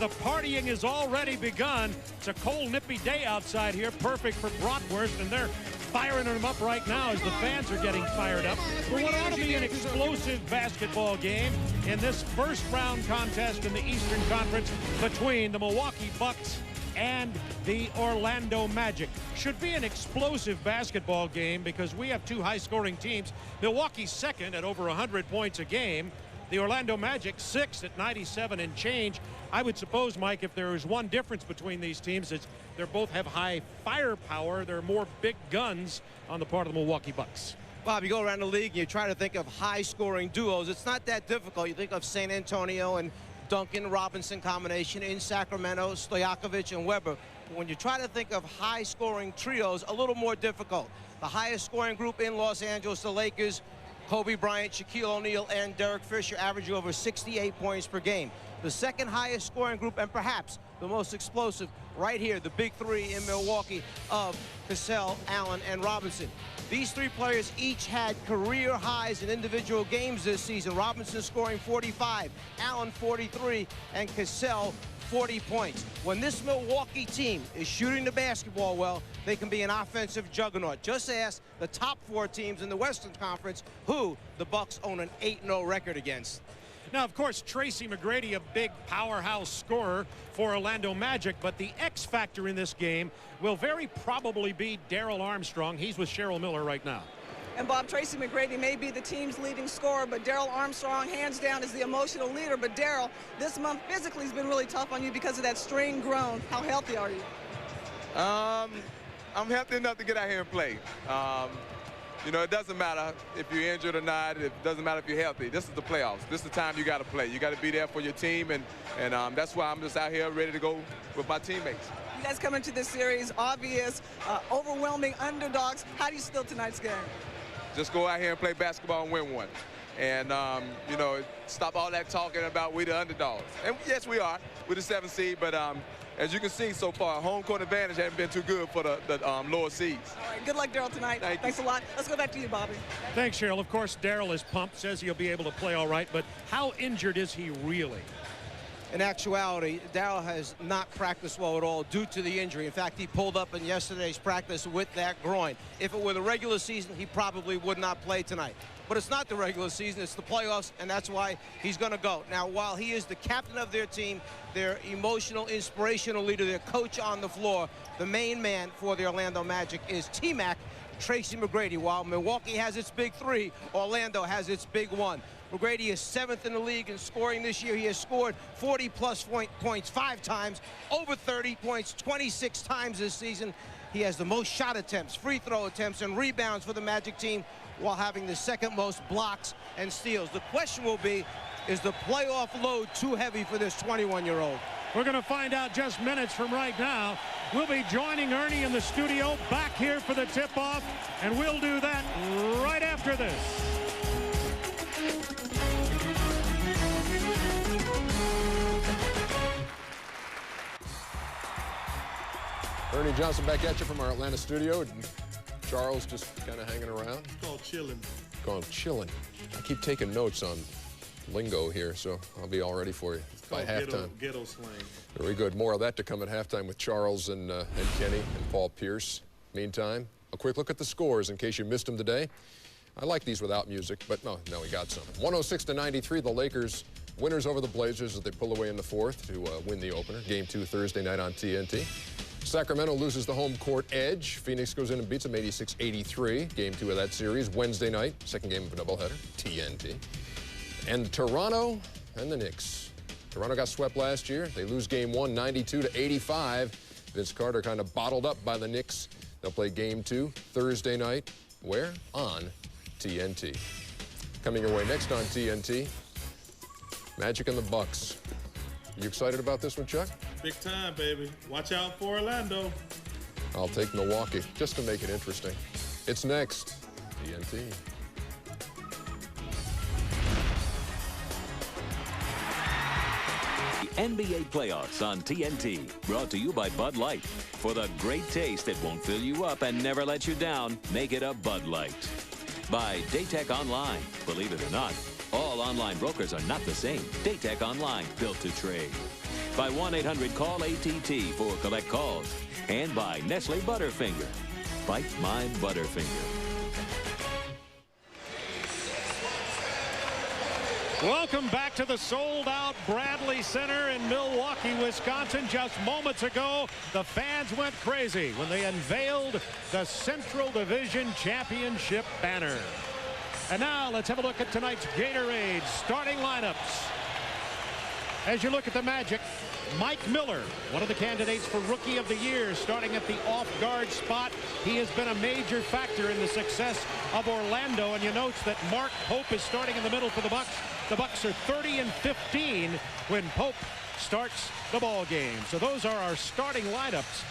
the partying has already begun. It's a cold, nippy day outside here, perfect for bratwurst, and they're firing them up right now as the fans are getting fired up for what ought to be an explosive basketball game in this first-round contest in the Eastern Conference between the Milwaukee Bucks and the Orlando Magic. Should be an explosive basketball game because we have two high-scoring teams. Milwaukee's second at over 100 points a game. The Orlando Magic sixth at 97 and change. I would suppose, Mike, if there is one difference between these teams, it's they both have high firepower. There are more big guns on the part of the Milwaukee Bucks. Bob, you go around the league and you try to think of high-scoring duos. It's not that difficult. You think of San Antonio and Duncan Robinson combination in Sacramento, Stojakovic and Weber. But when you try to think of high-scoring trios, a little more difficult. The highest scoring group in Los Angeles, the Lakers, Kobe Bryant, Shaquille O'Neal, and Derek Fisher averaging over 68 points per game. The second highest scoring group, and perhaps the most explosive, right here, the big three in Milwaukee of Cassell, Allen, and Robinson. These three players each had career highs in individual games this season. Robinson scoring 45, Allen 43, and Cassell 40 points. When this Milwaukee team is shooting the basketball well, they can be an offensive juggernaut. Just ask the top four teams in the Western Conference who the Bucks own an 8-0 record against. Now, of course, Tracy McGrady, a big powerhouse scorer for Orlando Magic, but the X factor in this game will very probably be Darrell Armstrong. He's with Cheryl Miller right now. And Bob, Tracy McGrady may be the team's leading scorer, but Darrell Armstrong, hands down, is the emotional leader. But Darrell, this month physically has been really tough on you because of that strain groin. How healthy are you? I'm healthy enough to get out here and play. You know, it doesn't matter if you're injured or not. It doesn't matter if you're healthy. This is the playoffs. This is the time you got to play. You got to be there for your team, and that's why I'm just out here ready to go with my teammates. You guys come into this series, obvious, overwhelming underdogs. How do you steal tonight's game? Just go out here and play basketball and win one. And, you know, stop all that talking about we the underdogs. And, yes, we are. We're the 7th seed, but as you can see so far, home court advantage hasn't been too good for the lower seeds. All right, good luck, Darrell, tonight. Thanks a lot. Let's go back to you, Bobby. Thanks, Cheryl. Of course, Darrell is pumped, says he'll be able to play all right, but how injured is he really? In actuality, Darrell has not practiced well at all due to the injury. In fact, he pulled up in yesterday's practice with that groin. If it were the regular season, he probably would not play tonight. But it's not the regular season, it's the playoffs, and that's why he's going to go. Now, while he is the captain of their team, their emotional, inspirational leader, their coach on the floor, the main man for the Orlando Magic is T-Mac, Tracy McGrady. While Milwaukee has its big three, Orlando has its big one. McGrady is 7th in the league in scoring this year. He has scored 40-plus points 5 times, over 30 points 26 times this season. He has the most shot attempts, free throw attempts, and rebounds for the Magic team, while having the second most blocks and steals. The question will be, is the playoff load too heavy for this 21-year-old? We're going to find out just minutes from right now. We'll be joining Ernie in the studio back here for the tip-off, and we'll do that right after this. Ernie Johnson back at you from our Atlanta studio. Charles just kind of hanging around. It's called chilling. Called chilling. I keep taking notes on lingo here, so I'll be all ready for you by halftime. Ghetto slang. Very good. More of that to come at halftime with Charles and Kenny and Paul Pierce. Meantime, a quick look at the scores in case you missed them today. I like these without music, but no, we got some. 106-93, the Lakers winners over the Blazers as they pull away in the fourth to win the opener. Game 2 Thursday night on TNT. Sacramento loses the home court edge. Phoenix goes in and beats them 86-83. Game 2 of that series Wednesday night. Second game of a doubleheader, TNT. And Toronto and the Knicks. Toronto got swept last year. They lose game 1, 92-85. Vince Carter kind of bottled up by the Knicks. They'll play game 2 Thursday night. Where? On TNT. Coming your way next on TNT, Magic and the Bucks. You excited about this one, Chuck? Big time, baby. Watch out for Orlando. I'll take Milwaukee just to make it interesting. It's next, TNT. NBA playoffs on TNT, brought to you by Bud Light. For the great taste that won't fill you up and never let you down, make it a Bud Light. By Daytech Online. Believe it or not, all online brokers are not the same. Daytech Online, built to trade. by 1-800-CALL-ATT for collect calls. And by Nestle Butterfinger. Bite my Butterfinger. Welcome back to the sold-out Bradley Center in Milwaukee, Wisconsin. Just moments ago, the fans went crazy when they unveiled the Central Division Championship banner. And now let's have a look at tonight's Gatorade starting lineups. As you look at the Magic, Mike Miller, one of the candidates for Rookie of the Year, starting at the off-guard spot. He has been a major factor in the success of Orlando, and you note that Mark Pope is starting in the middle for the Bucks. The Bucks are 30-15 when Pope starts the ball game. So those are our starting lineups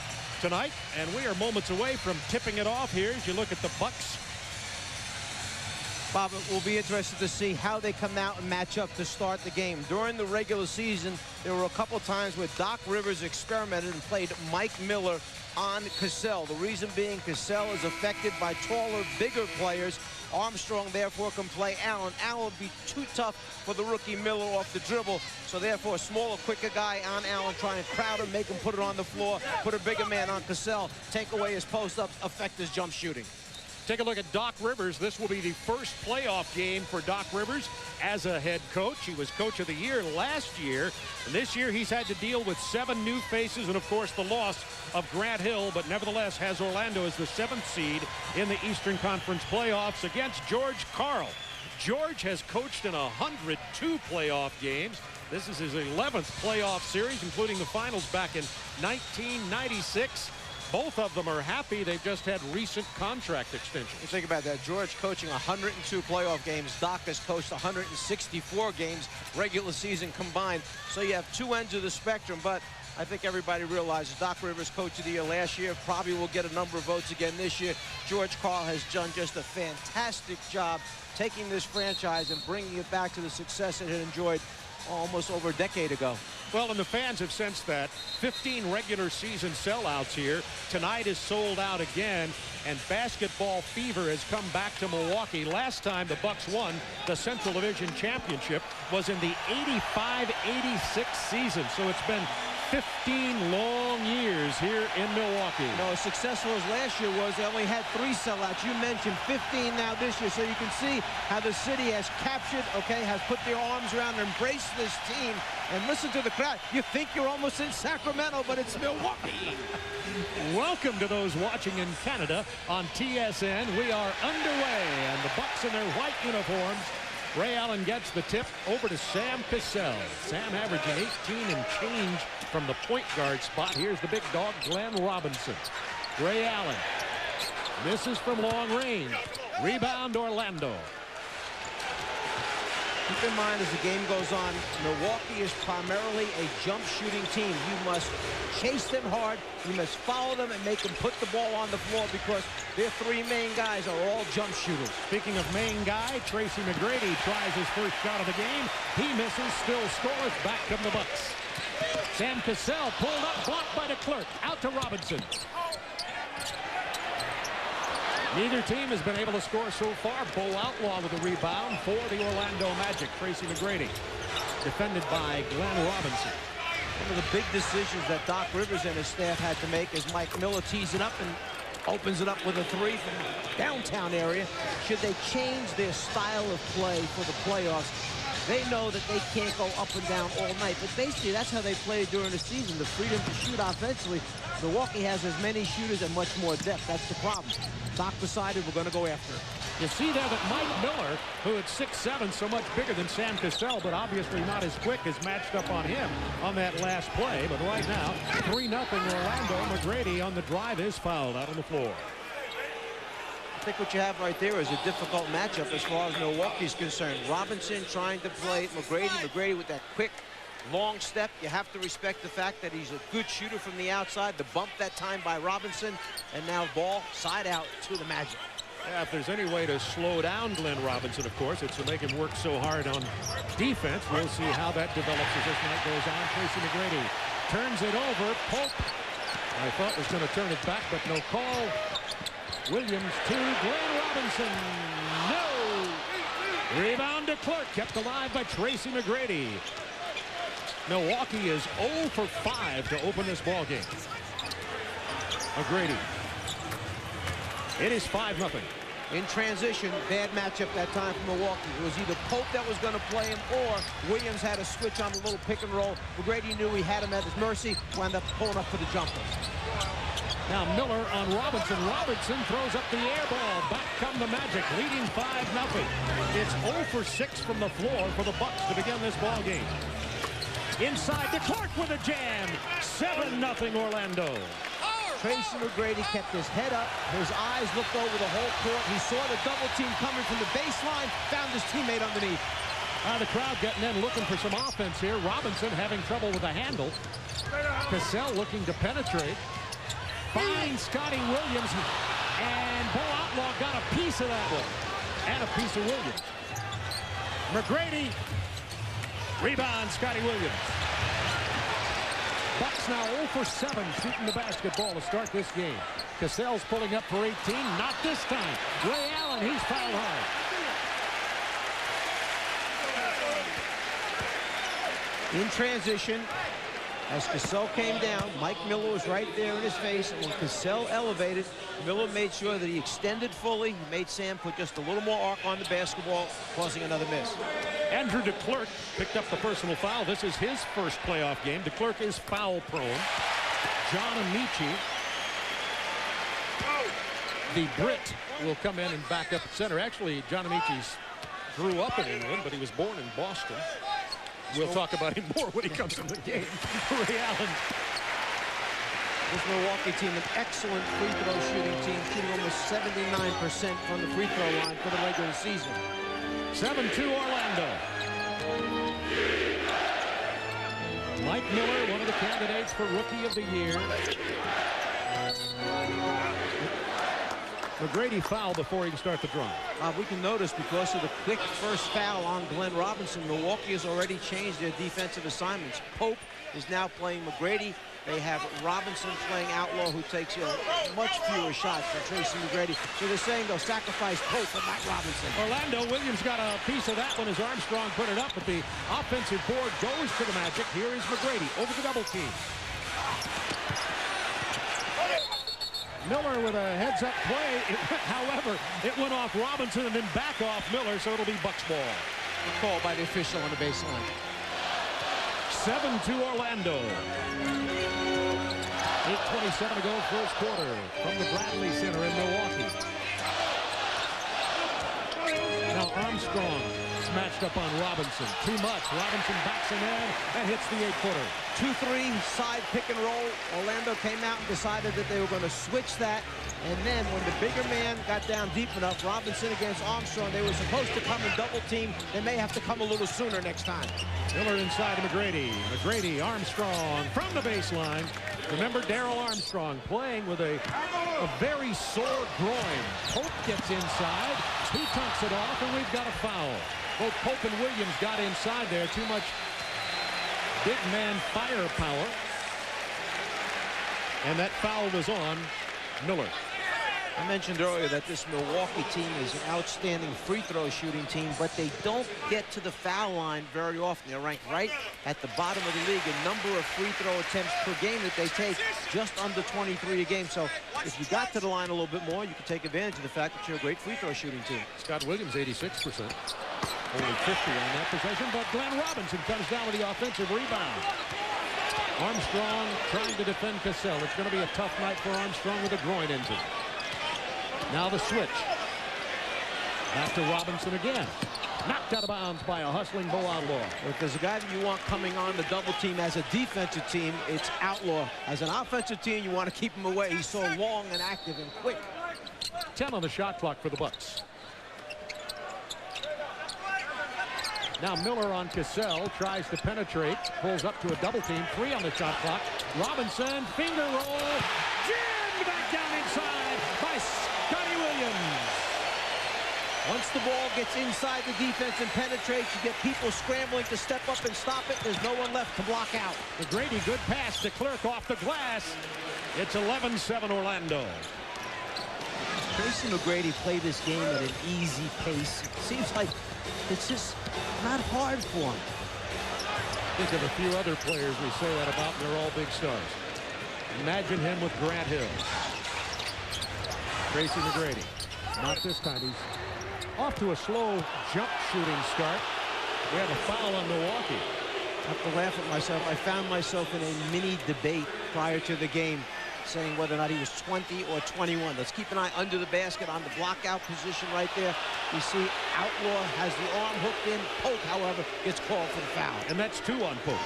tonight, and we are moments away from tipping it off here as you look at the Bucks. Bob, it will be interested to see how they come out and match up to start the game. During the regular season, there were a couple times where Doc Rivers experimented and played Mike Miller on Cassell. The reason being Cassell is affected by taller, bigger players. Armstrong, therefore, can play Allen. Allen would be too tough for the rookie Miller off the dribble. So, therefore, a smaller, quicker guy on Allen, try and crowd him, make him put it on the floor, put a bigger man on Cassell, take away his post-ups, affect his jump shooting. Take a look at Doc Rivers. This will be the first playoff game for Doc Rivers as a head coach. He was Coach of the Year last year. And this year he's had to deal with 7 new faces and, of course, the loss of Grant Hill, but nevertheless has Orlando as the 7th seed in the Eastern Conference playoffs against George Karl. George has coached in 102 playoff games. This is his 11th playoff series, including the finals back in 1996. Both of them are happy. They've just had recent contract extensions. You think about that. George coaching 102 playoff games. Doc has coached 164 games regular season combined. So you have 2 ends of the spectrum. But I think everybody realizes Doc Rivers, Coach of the Year last year, probably will get a number of votes again this year. George Karl has done just a fantastic job taking this franchise and bringing it back to the success it had enjoyed almost over a decade ago. Well, and the fans have sensed that. 15 regular season sellouts here. Tonight is sold out again, and basketball fever has come back to Milwaukee. Last time the Bucks won the Central Division Championship was in the 85-86 season. So it's been 15 long years here in Milwaukee. You know, as successful as last year was, they only had 3 sellouts. You mentioned 15 now this year, so you can see how the city has captured, okay, has put their arms around and embraced this team. And listen to the crowd. You think you're almost in Sacramento, but it's Milwaukee. Welcome to those watching in Canada on TSN. We are underway, and the Bucks in their white uniforms. Ray Allen gets the tip over to Sam Cassell. Sam averaging 18 and change from the point guard spot. Here's the big dog, Glenn Robinson. Ray Allen misses from long range. Rebound, Orlando. Keep in mind, as the game goes on, Milwaukee is primarily a jump shooting team. You must chase them hard. You must follow them and make them put the ball on the floor because their 3 main guys are all jump shooters. Speaking of main guy, Tracy McGrady tries his first shot of the game. He misses, still scores. Back come the Bucks. Sam Cassell pulled up, blocked by the clerk. Out to Robinson. Neither team has been able to score so far. Bo Outlaw with a rebound for the Orlando Magic. Tracy McGrady defended by Glenn Robinson. One of the big decisions that Doc Rivers and his staff had to make is Mike Miller tees it up and opens it up with a 3 from the downtown area. Should they change their style of play for the playoffs? They know that they can't go up and down all night, but basically that's how they play during the season, the freedom to shoot offensively. Milwaukee has as many shooters and much more depth. That's the problem. Doc decided we're going to go after it. You see there that Mike Miller, who at 6'7", so much bigger than Sam Cassell, but obviously not as quick, is matched up on him on that last play. But right now, 3-0 Orlando. McGrady on the drive is fouled out on the floor. I think what you have right there is a difficult matchup as far as Milwaukee's concerned. Robinson trying to play McGrady. McGrady with that quick, long step. You have to respect the fact that he's a good shooter from the outside. The bump that time by Robinson. And now ball side out to the Magic. Yeah, if there's any way to slow down Glenn Robinson, of course, it's to make him work so hard on defense. We'll see how that develops as this night goes on. Tracy McGrady turns it over. Pope, I thought was going to turn it back, but no call. Williams to Glenn Robinson. No! Rebound to Clark, kept alive by Tracy McGrady. Milwaukee is 0 for 5 to open this ball game. McGrady. It is 5-0. In transition, bad matchup that time for Milwaukee. It was either Pope that was going to play him or Williams had a switch on a little pick and roll. McGrady knew he had him at his mercy, wound up pulling up for the jumper. Now Miller on Robinson. Robinson throws up the air ball. Back come the Magic, leading 5-0. It's 0 for 6 from the floor for the Bucks to begin this ball game. Inside, DeClerc with a jam. 7-0 Orlando. Tracy McGrady kept his head up. His eyes looked over the whole court. He saw the double team coming from the baseline, found his teammate underneath. The crowd getting in, looking for some offense here. Robinson having trouble with the handle. Cassell looking to penetrate. Finds Scotty Williams, and Bo Outlaw got a piece of that one. And a piece of Williams. McGrady. Rebound, Scotty Williams. Bucks now 0 for 7 shooting the basketball to start this game. Cassell's pulling up for 18. Not this time. Ray Allen, he's fouled hard. In transition, as Cassell came down, Mike Miller was right there in his face. And when Cassell elevated, Miller made sure that he extended fully. He made Sam put just a little more arc on the basketball, causing another miss. Andrew DeClerc picked up the personal foul. This is his first playoff game. DeClerc is foul prone. John Amici, the Brit, will come in and back up at center. Actually, John Amici grew up in England, but he was born in Boston. We'll talk about him more when he comes to the game. Ray Allen. This Milwaukee team, an excellent free throw shooting team, shooting almost 79% from the free throw line for the regular season. 7-2 Orlando. Mike Miller, one of the candidates for Rookie of the Year. McGrady fouled before he can start the drive. We can notice because of the quick first foul on Glenn Robinson, Milwaukee has already changed their defensive assignments. Pope is now playing McGrady. They have Robinson playing Outlaw, who takes much fewer shots than Tracy McGrady. So they're saying they'll sacrifice Pope but not Robinson. Orlando, Williams got a piece of that one as Armstrong put it up, but the offensive board goes to the Magic. Here is McGrady over the double team. Miller with a heads-up play. However, it went off Robinson and then back off Miller, so it'll be Bucks ball. Called by the official on the baseline. 7-2 Orlando. 8:27 to go, first quarter from the Bradley Center in Milwaukee. Now Armstrong smashed up on Robinson. Too much. Robinson backs him in and hits the 8-footer. 2-3 side pick and roll. Orlando came out and decided that they were going to switch that. And then when the bigger man got down deep enough, Robinson against Armstrong, they were supposed to come and double team. They may have to come a little sooner next time. Miller inside to McGrady. McGrady, Armstrong from the baseline. Remember Darrell Armstrong playing with a very sore groin. Pope gets inside. He tunks it off, and we've got a foul. Both Pope and Williams got inside there. Too much big man firepower. And that foul was on Miller. I mentioned earlier that this Milwaukee team is an outstanding free throw shooting team, but they don't get to the foul line very often. They're ranked right at the bottom of the league in number of free throw attempts per game that they take, just under 23 a game. So if you got to the line a little bit more, you could take advantage of the fact that you're a great free throw shooting team. Scott Williams, 86%. Only 50 on that possession, but Glenn Robinson comes down with the offensive rebound. Armstrong trying to defend Cassell. It's going to be a tough night for Armstrong with a groin injury. Now the switch. Back to Robinson again. Knocked out of bounds by a hustling Bo Outlaw. If there's a guy that you want coming on the double team as a defensive team, it's Outlaw. As an offensive team, you want to keep him away. He's so long and active and quick. 10 on the shot clock for the Bucks. Now Miller on Cassell, tries to penetrate, pulls up to a double team, 3 on the shot clock. Robinson, finger roll, jammed back down inside by Scotty Williams. Once the ball gets inside the defense and penetrates, you get people scrambling to step up and stop it. There's no one left to block out. McGrady, good pass to Clerk off the glass. It's 11-7 Orlando. Tracy McGrady played this game at an easy pace. It seems like it's just not hard for him. Think of a few other players we say that about, and they're all big stars. Imagine him with Grant Hill. Tracy McGrady. Not this time. He's off to a slow jump shooting start. We have a foul on Milwaukee. I have to laugh at myself. I found myself in a mini debate prior to the game, saying whether or not he was 20 or 21. Let's keep an eye under the basket on the blockout position right there. You see Outlaw has the arm hooked in. Pope, however, gets called for the foul. And that's 2 on Pope.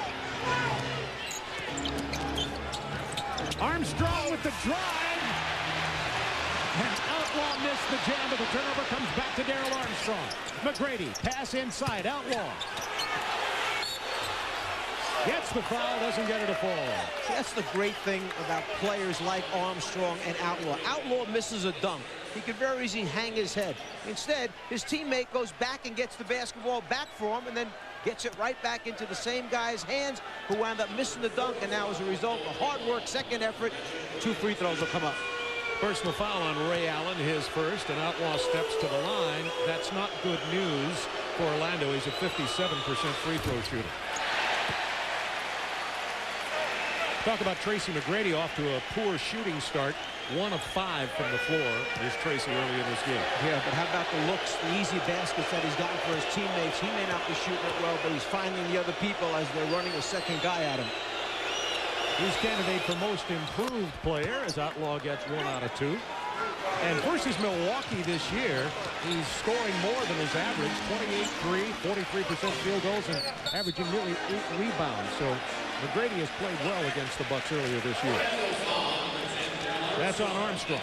Armstrong with the drive. And Outlaw missed the jam, but the turnover comes back to Darrell Armstrong. McGrady, pass inside. Outlaw gets the foul, doesn't get it to fall. See, that's the great thing about players like Armstrong and Outlaw. Outlaw misses a dunk. He could very easily hang his head. Instead, his teammate goes back and gets the basketball back for him and then gets it right back into the same guy's hands who wound up missing the dunk. And now, as a result of hard work, second effort, 2 free throws will come up. Personal foul on Ray Allen, his first, and Outlaw steps to the line. That's not good news for Orlando. He's a 57% free throw shooter. Talk about Tracy McGrady off to a poor shooting start. 1 of 5 from the floor is Tracy early in this game. Yeah, but how about the looks, the easy baskets that he's gotten for his teammates? He may not be shooting it well, but he's finding the other people as they're running a second guy at him. He's candidate for most improved player as Outlaw gets 1 out of 2. And versus Milwaukee this year, he's scoring more than his average. 28-3, 43% field goals, and averaging nearly 8 rebounds. So McGrady has played well against the Bucks earlier this year. That's on Armstrong.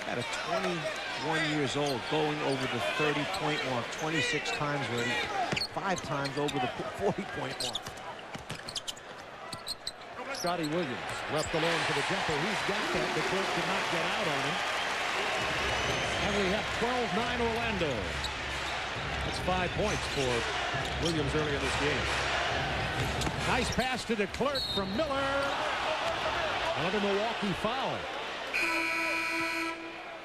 At a 21 years old, going over the 30-point mark 26 times already, 5 times over the 40-point mark. Scotty Williams left alone for the jumper. He's got that. The Clips did not get out on him. And we have 12-9 Orlando. That's 5 points for Williams early in this game. Nice pass to DeClerc from Miller. Another Milwaukee foul.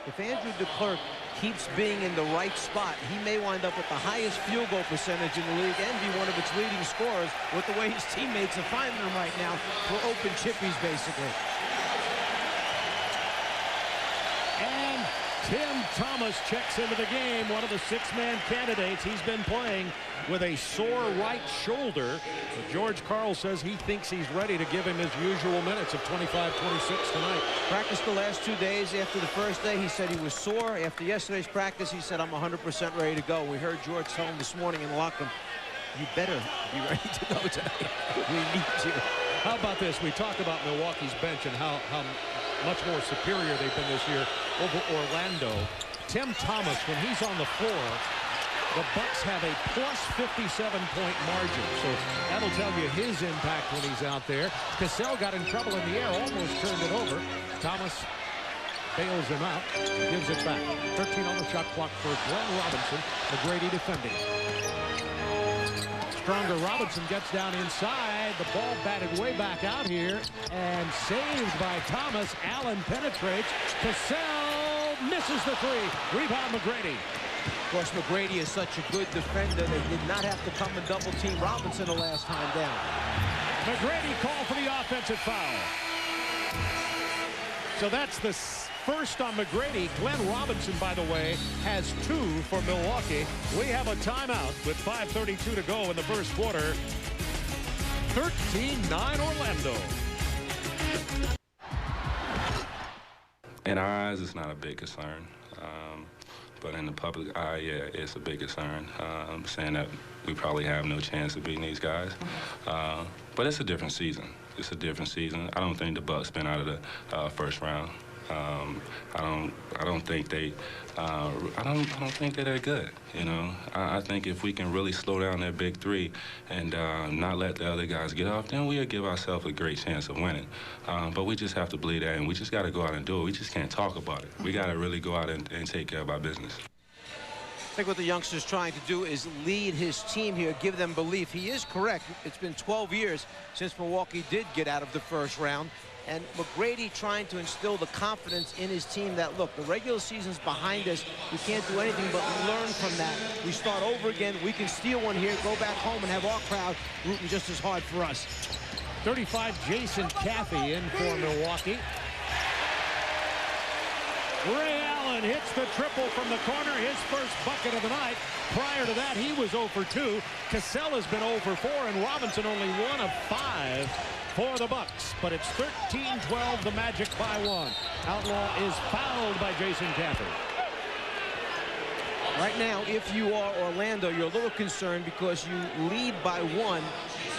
If Andrew DeClerc keeps being in the right spot, he may wind up with the highest field goal percentage in the league and be one of its leading scorers with the way his teammates are finding him right now for open chippies, basically. And Tim Thomas checks into the game, one of the 6-man candidates. He's been playing with a sore right shoulder. But George Karl says he thinks he's ready to give him his usual minutes of 25-26 tonight. Practiced the last 2 days. After the first day, he said he was sore. After yesterday's practice, he said, I'm 100% ready to go. We heard George tell him this morning in the locker room, you better be ready to go tonight. We need you. How about this? We talked about Milwaukee's bench and how much more superior they've been this year over Orlando. Tim Thomas, when he's on the floor, the Bucks have a plus 57-point margin. So that'll tell you his impact when he's out there. Cassell got in trouble in the air, almost turned it over. Thomas bails him out, gives it back. 13 on the shot clock for Glenn Robinson. McGrady defending. Stronger Robinson gets down inside. The ball batted way back out here and saved by Thomas. Allen penetrates. Cassell misses the 3. Rebound McGrady. Of course, McGrady is such a good defender. They did not have to come and double team Robinson the last time down. McGrady called for the offensive foul. So that's the first on McGrady. Glenn Robinson, by the way, has 2 for Milwaukee. We have a timeout with 5:32 to go in the first quarter. 13-9 Orlando. In our eyes, it's not a big concern. But in the public eye, yeah, it's a big concern. I'm saying that we probably have no chance of beating these guys. But it's a different season. It's a different season. I don't think the Bucks been out of the first round. I don't think they. I don't think that they're good. You know, I think if we can really slow down that big 3 and not let the other guys get off, then we'll give ourselves a great chance of winning. But we just have to believe that, and we just got to go out and do it. We just can't talk about it. We got to really go out and take care of our business. think what the youngster's trying to do is lead his team here, give them belief. He is correct. It's been 12 years since Milwaukee did get out of the first round. And McGrady trying to instill the confidence in his team that, look, the regular season's behind us. We can't do anything but learn from that. We start over again. We can steal one here, go back home, and have our crowd rooting just as hard for us. 35, Jason Caffey in for Milwaukee. Ray Allen hits the triple from the corner, his first bucket of the night. Prior to that, he was 0 for 2. Cassell has been 0 for 4, and Robinson only 1 of 5 for the Bucks. But it's 13-12, the Magic by 1. Outlaw is fouled by Jason Caffey. Right now, if you are Orlando, you're a little concerned because you lead by 1,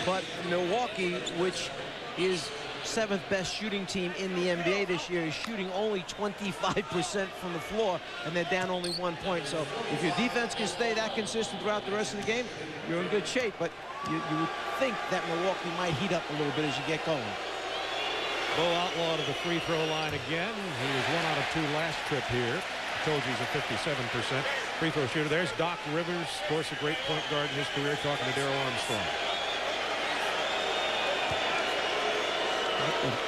but Milwaukee, which is 7th best shooting team in the NBA this year, is shooting only 25% from the floor, and they're down only 1 point. So if your defense can stay that consistent throughout the rest of the game, you're in good shape. But you would think that Milwaukee might heat up a little bit as you get going. Bo Outlaw to the free throw line again. He was 1 out of 2 last trip here. I told you he's a 57% free throw shooter. There's Doc Rivers, of course, a great point guard in his career, talking to Darrell Armstrong.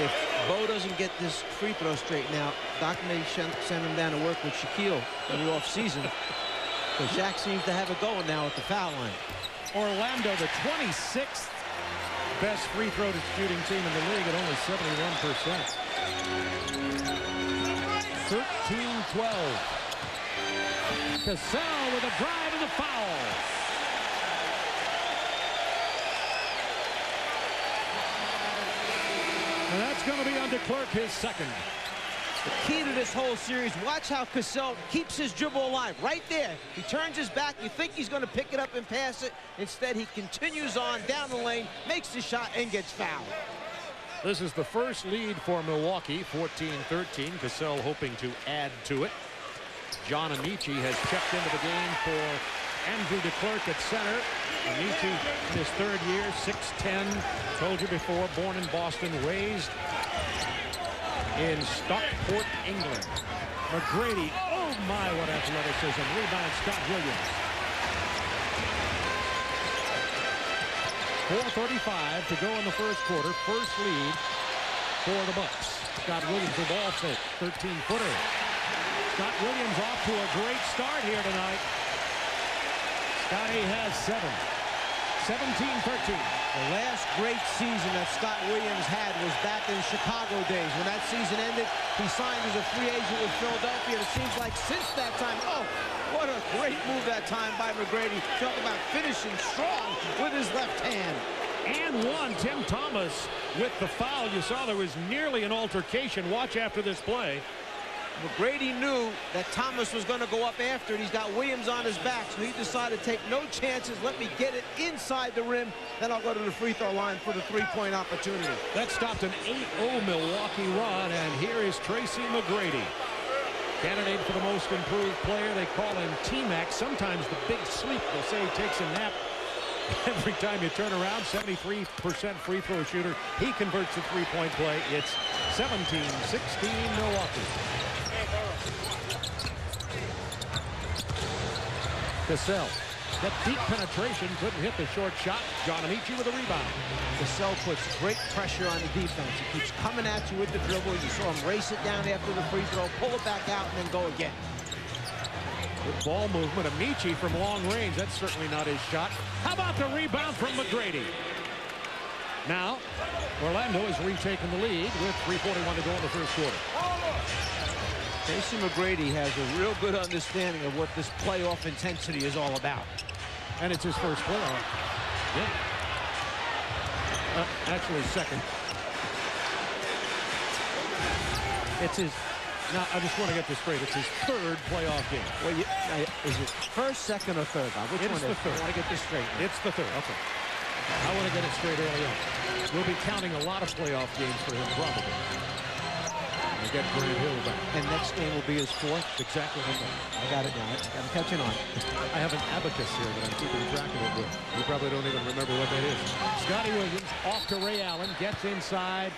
If Bo doesn't get this free throw straight now, Doc may send him down to work with Shaquille in the offseason. But Shaq seems to have it going now at the foul line. Orlando, the 26th best free throw shooting team in the league at only 71%. 13-12. Cassell with a drive and the foul. And that's going to be on DeClerc, his second. The key to this whole series, watch how Cassell keeps his dribble alive. Right there. He turns his back. You think he's going to pick it up and pass it. Instead, he continues on down the lane, makes the shot, and gets fouled. This is the first lead for Milwaukee, 14-13. Cassell hoping to add to it. John Amici has checked into the game for Andrew DeClerc at center. Amici in his 3rd year, 6'10". Told you before, born in Boston, raised in Stockport, England. McGrady, oh my, what athleticism. Rebound, Scott Williams. 4:35 to go in the first quarter. First lead for the Bucks. Scott Williams, the ball fake, 13-footer. Scott Williams off to a great start here tonight. Scotty has 7. 17-13. The last great season that Scott Williams had was back in Chicago days. When that season ended, he signed as a free agent with Philadelphia. It seems like since that time, oh, what a great move that time by McGrady. Talk about finishing strong with his left hand. And one, Tim Thomas with the foul. You saw there was nearly an altercation. Watch after this play. McGrady knew that Thomas was going to go up after it. He's got Williams on his back, so he decided to take no chances. Let me get it inside the rim, then I'll go to the free throw line for the three-point opportunity. That stopped an 8-0 Milwaukee run, and here is Tracy McGrady. Candidate for the most improved player. They call him T-Mac. Sometimes the big sleep. They'll say he takes a nap every time you turn around. 73% free throw shooter. He converts the three-point play. It's 17-16 Milwaukee. Cassell, that deep penetration, couldn't hit the short shot. John Amici with a rebound. Cassell puts great pressure on the defense. He keeps coming at you with the dribble. You saw him race it down after the free throw, pull it back out, and then go again. Good ball movement. Amici from long range. That's certainly not his shot. How about the rebound from McGrady? Now, Orlando has retaken the lead with 3:41 to go in the first quarter. Tracy McGrady has a real good understanding of what this playoff intensity is all about. And it's his first playoff. Yeah. Actually, second. It's his... Now, I just want to get this straight. It's his 3rd playoff game. Well, is it first, second, or third? Which one is it? I want to get this straight. It's the 3rd. Okay. I want to get it straight early on. We'll be counting a lot of playoff games for him, probably. I get Grant Hill back. And next game will be his 4th? Exactly. I got it now. I'm catching on. I have an abacus here that I'm keeping track of it with. You probably don't even remember what that is. Scotty Williams off to Ray Allen. Gets inside.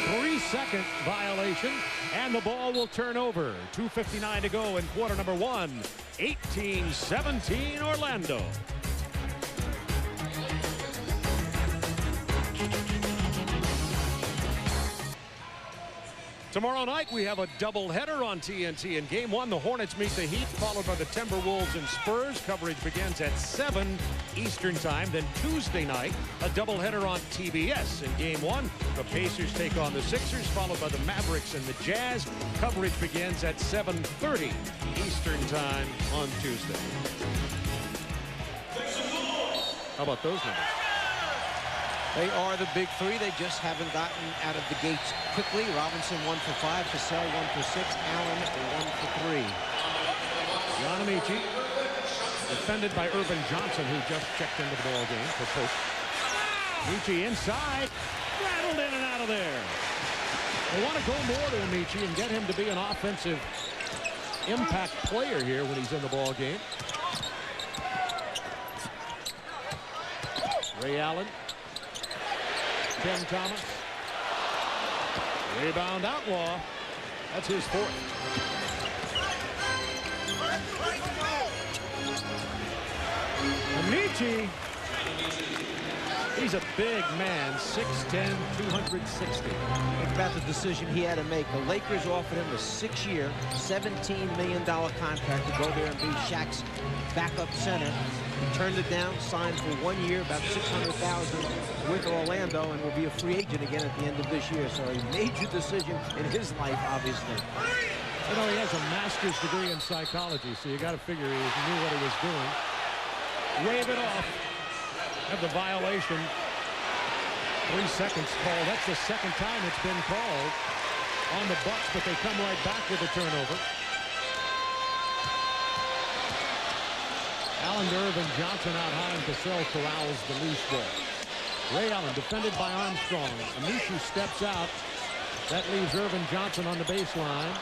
3-second violation, and the ball will turn over. 2:59 to go in quarter number one. 18-17 Orlando. Tomorrow night, we have a doubleheader on TNT. In Game 1, the Hornets meet the Heat, followed by the Timberwolves and Spurs. Coverage begins at 7 Eastern Time. Then Tuesday night, a doubleheader on TBS. In Game 1, the Pacers take on the Sixers, followed by the Mavericks and the Jazz. Coverage begins at 7:30 Eastern Time on Tuesday. How about those numbers? They are the big three. They just haven't gotten out of the gates quickly. Robinson 1 for 5, Cassell 1 for 6, Allen 1 for 3. John Amici, defended by Irvin Johnson, who just checked into the ball game for Pope. Amici inside, rattled in and out of there. They want to go more to Amici and get him to be an offensive impact player here when he's in the ball game. Ray Allen. Tim Thomas. Rebound Outlaw. That's his fourth. Amici. He's a big man, 6'10", 260. Think about the decision he had to make. The Lakers offered him a 6-year, $17 million contract to go there and be Shaq's backup center. He turned it down, signed for 1 year, about $600,000 with Orlando, and will be a free agent again at the end of this year. So a major decision in his life, obviously. You know, he has a master's degree in psychology, so you got to figure he knew what he was doing. Wave it off. Have the violation. 3 seconds called. That's the second time it's been called on the Bucks, but they come right back with a turnover. Allen to Irvin Johnson out high, and Cassell corrals the loose ball. Ray Allen defended by Armstrong. Amici steps out. That leaves Irvin Johnson on the baseline.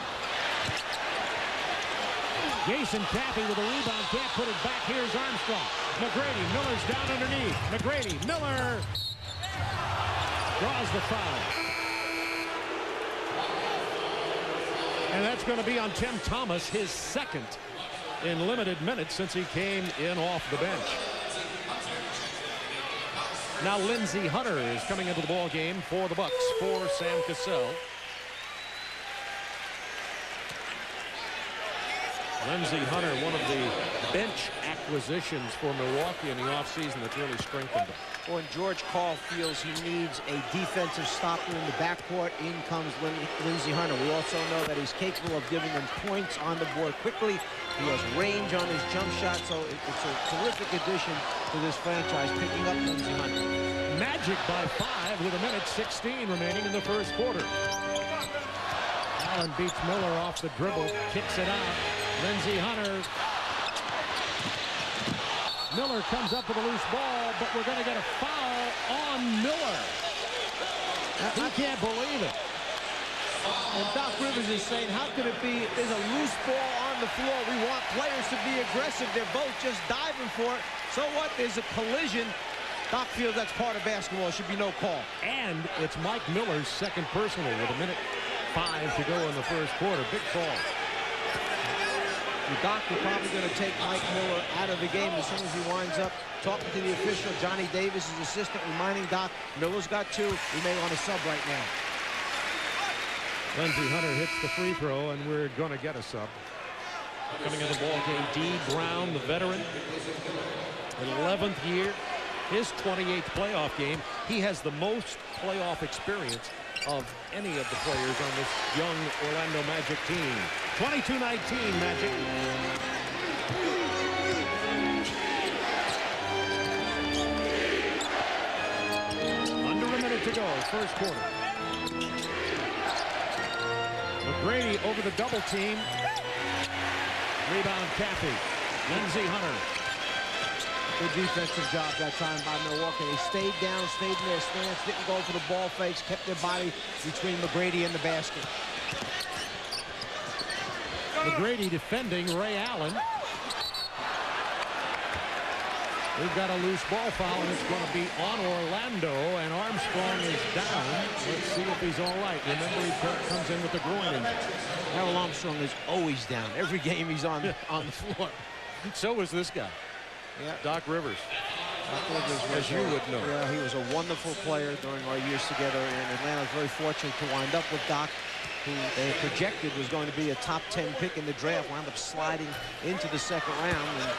Jason Caffey with a rebound, can't put it back. Here's Armstrong. McGrady, Miller's down underneath. McGrady, Miller draws the foul. And that's going to be on Tim Thomas, his second in limited minutes since he came in off the bench. Now Lindsey Hunter is coming into the ball game for the Bucks for Sam Cassell. Lindsey Hunter, one of the bench acquisitions for Milwaukee in the offseason that's really strengthened them. Well, and George Karl feels he needs a defensive stopper in the backcourt. In comes Lindsey Hunter. We also know that he's capable of giving them points on the board quickly. He has range on his jump shot, so it's a terrific addition to this franchise, picking up Lindsey Hunter. Magic by 5 with 1:16 remaining in the first quarter. Allen beats Miller off the dribble, kicks it out. Lindsey Hunter. Miller comes up with a loose ball, but we're going to get a foul on Miller. I can't believe it. And Doc Rivers is saying, how could it be there's a loose ball on the floor? We want players to be aggressive. They're both just diving for it. So what? There's a collision. Doc feels that's part of basketball. It should be no call. And it's Mike Miller's second personal with 1:05 to go in the first quarter. Big call. The Doc is probably going to take Mike Miller out of the game as soon as he winds up talking to the official. Johnny Davis, his assistant, reminding Doc, Miller's got 2. We may want to sub right now. Lindsey Hunter hits the free throw, and we're going to get a sub. Coming in the ball game, D. Brown, the veteran, 11th year, his 28th playoff game. He has the most playoff experience of any of the players on this young Orlando Magic team. 22-19 Magic. Under a minute to go, first quarter. McGrady over the double team. Rebound Caffey. Lindsey Hunter. Good defensive job that time by Milwaukee. They stayed down, stayed in their stance, didn't go for the ball fakes, kept their body between McGrady and the basket. McGrady defending Ray Allen. We've got a loose ball foul, and it's going to be on Orlando, and Armstrong is down. Let's see if he's all right. Remember, he comes in with the groin injury. Darrell Armstrong is always down. Every game he's on the floor. So is this guy. Yeah. Doc Rivers. As you would know. Yeah, he was a wonderful player during our years together, and Atlanta was very fortunate to wind up with Doc, who they projected was going to be a top 10 pick in the draft, wound up sliding into the second round, and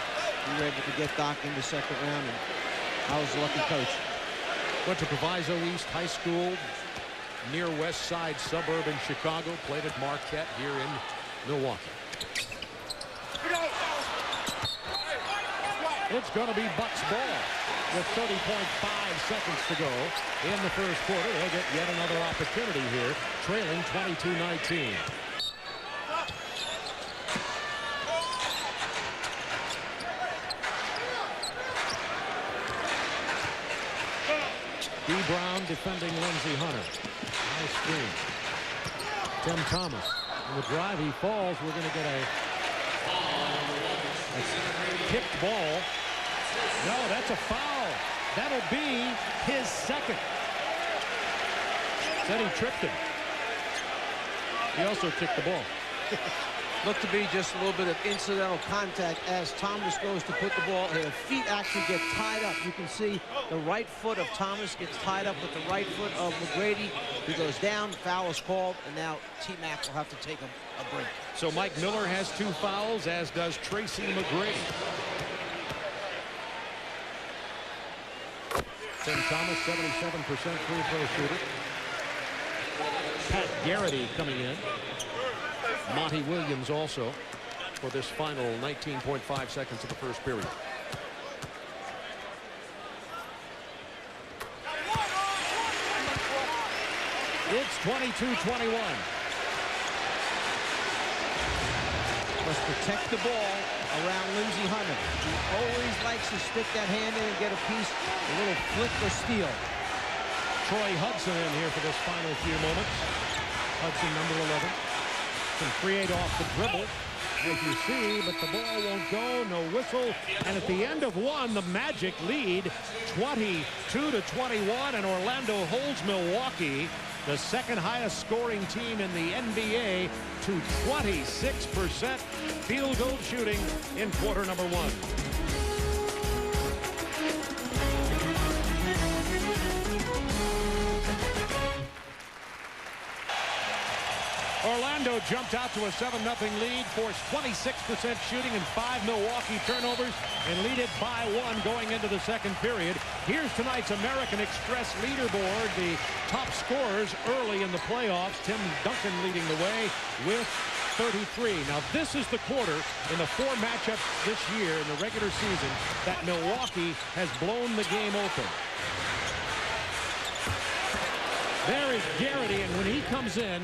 we were able to get Doc in the second round, and I was a lucky coach. Went to Proviso East High School, near West Side suburb in Chicago, played at Marquette here in Milwaukee. It's going to be Bucks ball with 30.5 seconds to go in the first quarter. They'll get yet another opportunity here, trailing 22-19. D. Brown defending Lindsey Hunter. Nice screen. Tim Thomas. On the drive, he falls. We're going to get a tipped ball. No, that's a foul. That'll be his second. Said he tripped him. He also kicked the ball. Looked to be just a little bit of incidental contact as Thomas goes to put the ball. His feet actually get tied up. You can see the right foot of Thomas gets tied up with the right foot of McGrady. He goes down, foul is called, and now T-Mac will have to take a break. So Mike Miller has 2 fouls, as does Tracy McGrady. Tim Thomas, 77% free throw shooter. Pat Garrity coming in. Monty Williams also for this final 19.5 seconds of the first period. It's 22-21. Must protect the ball around Lindsey Hunter. He always likes to stick that hand in and get a piece, a little flick or steal. Troy Hudson in here for this final few moments. Hudson, number 11. Can create off the dribble, as you see, but the ball won't go. No whistle. And at the end of one, the Magic lead 22-21, and Orlando holds Milwaukee, the second highest scoring team in the NBA, to 26% field goal shooting in quarter number 1. Orlando jumped out to a 7-0 lead, forced 26% shooting and 5 Milwaukee turnovers, and lead it by 1 going into the second period. Here's tonight's American Express leaderboard. The top scorers early in the playoffs. Tim Duncan leading the way with 33. Now this is the quarter in the 4 matchups this year in the regular season that Milwaukee has blown the game open. There is Garrity, and when he comes in,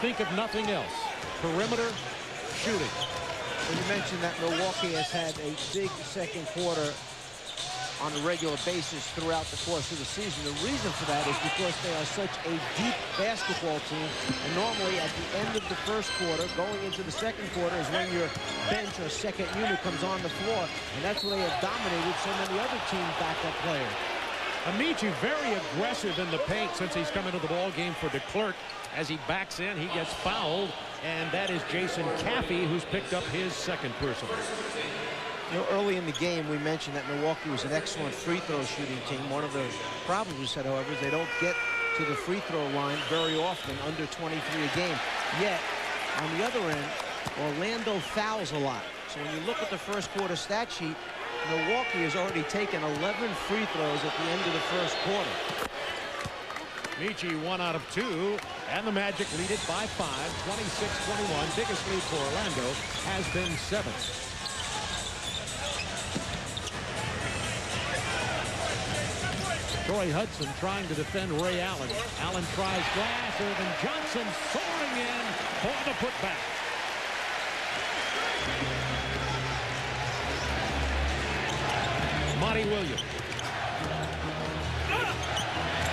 think of nothing else. Perimeter shooting. Well, you mentioned that Milwaukee has had a big second quarter on a regular basis throughout the course of the season. The reason for that is because they are such a deep basketball team, and normally at the end of the first quarter, going into the second quarter, is when your bench or second unit comes on the floor, and that's where they have dominated so many other team backup players. Amici very aggressive in the paint since he's come into the ball game for DeClercq. As he backs in, he gets fouled, and that is Jason Caffey, who's picked up his second personal. You know, early in the game, we mentioned that Milwaukee was an excellent free throw shooting team. One of the problems we said, however, is they don't get to the free throw line very often, under 23 a game. Yet, on the other end, Orlando fouls a lot. So when you look at the first quarter stat sheet, Milwaukee has already taken 11 free throws at the end of the first quarter. Michi 1 out of 2, and the Magic lead it by 5, 26-21. Biggest lead for Orlando has been 7. Troy Hudson trying to defend Ray Allen. Allen tries glass, Irvin Johnson soaring in for the putback. Monty Williams.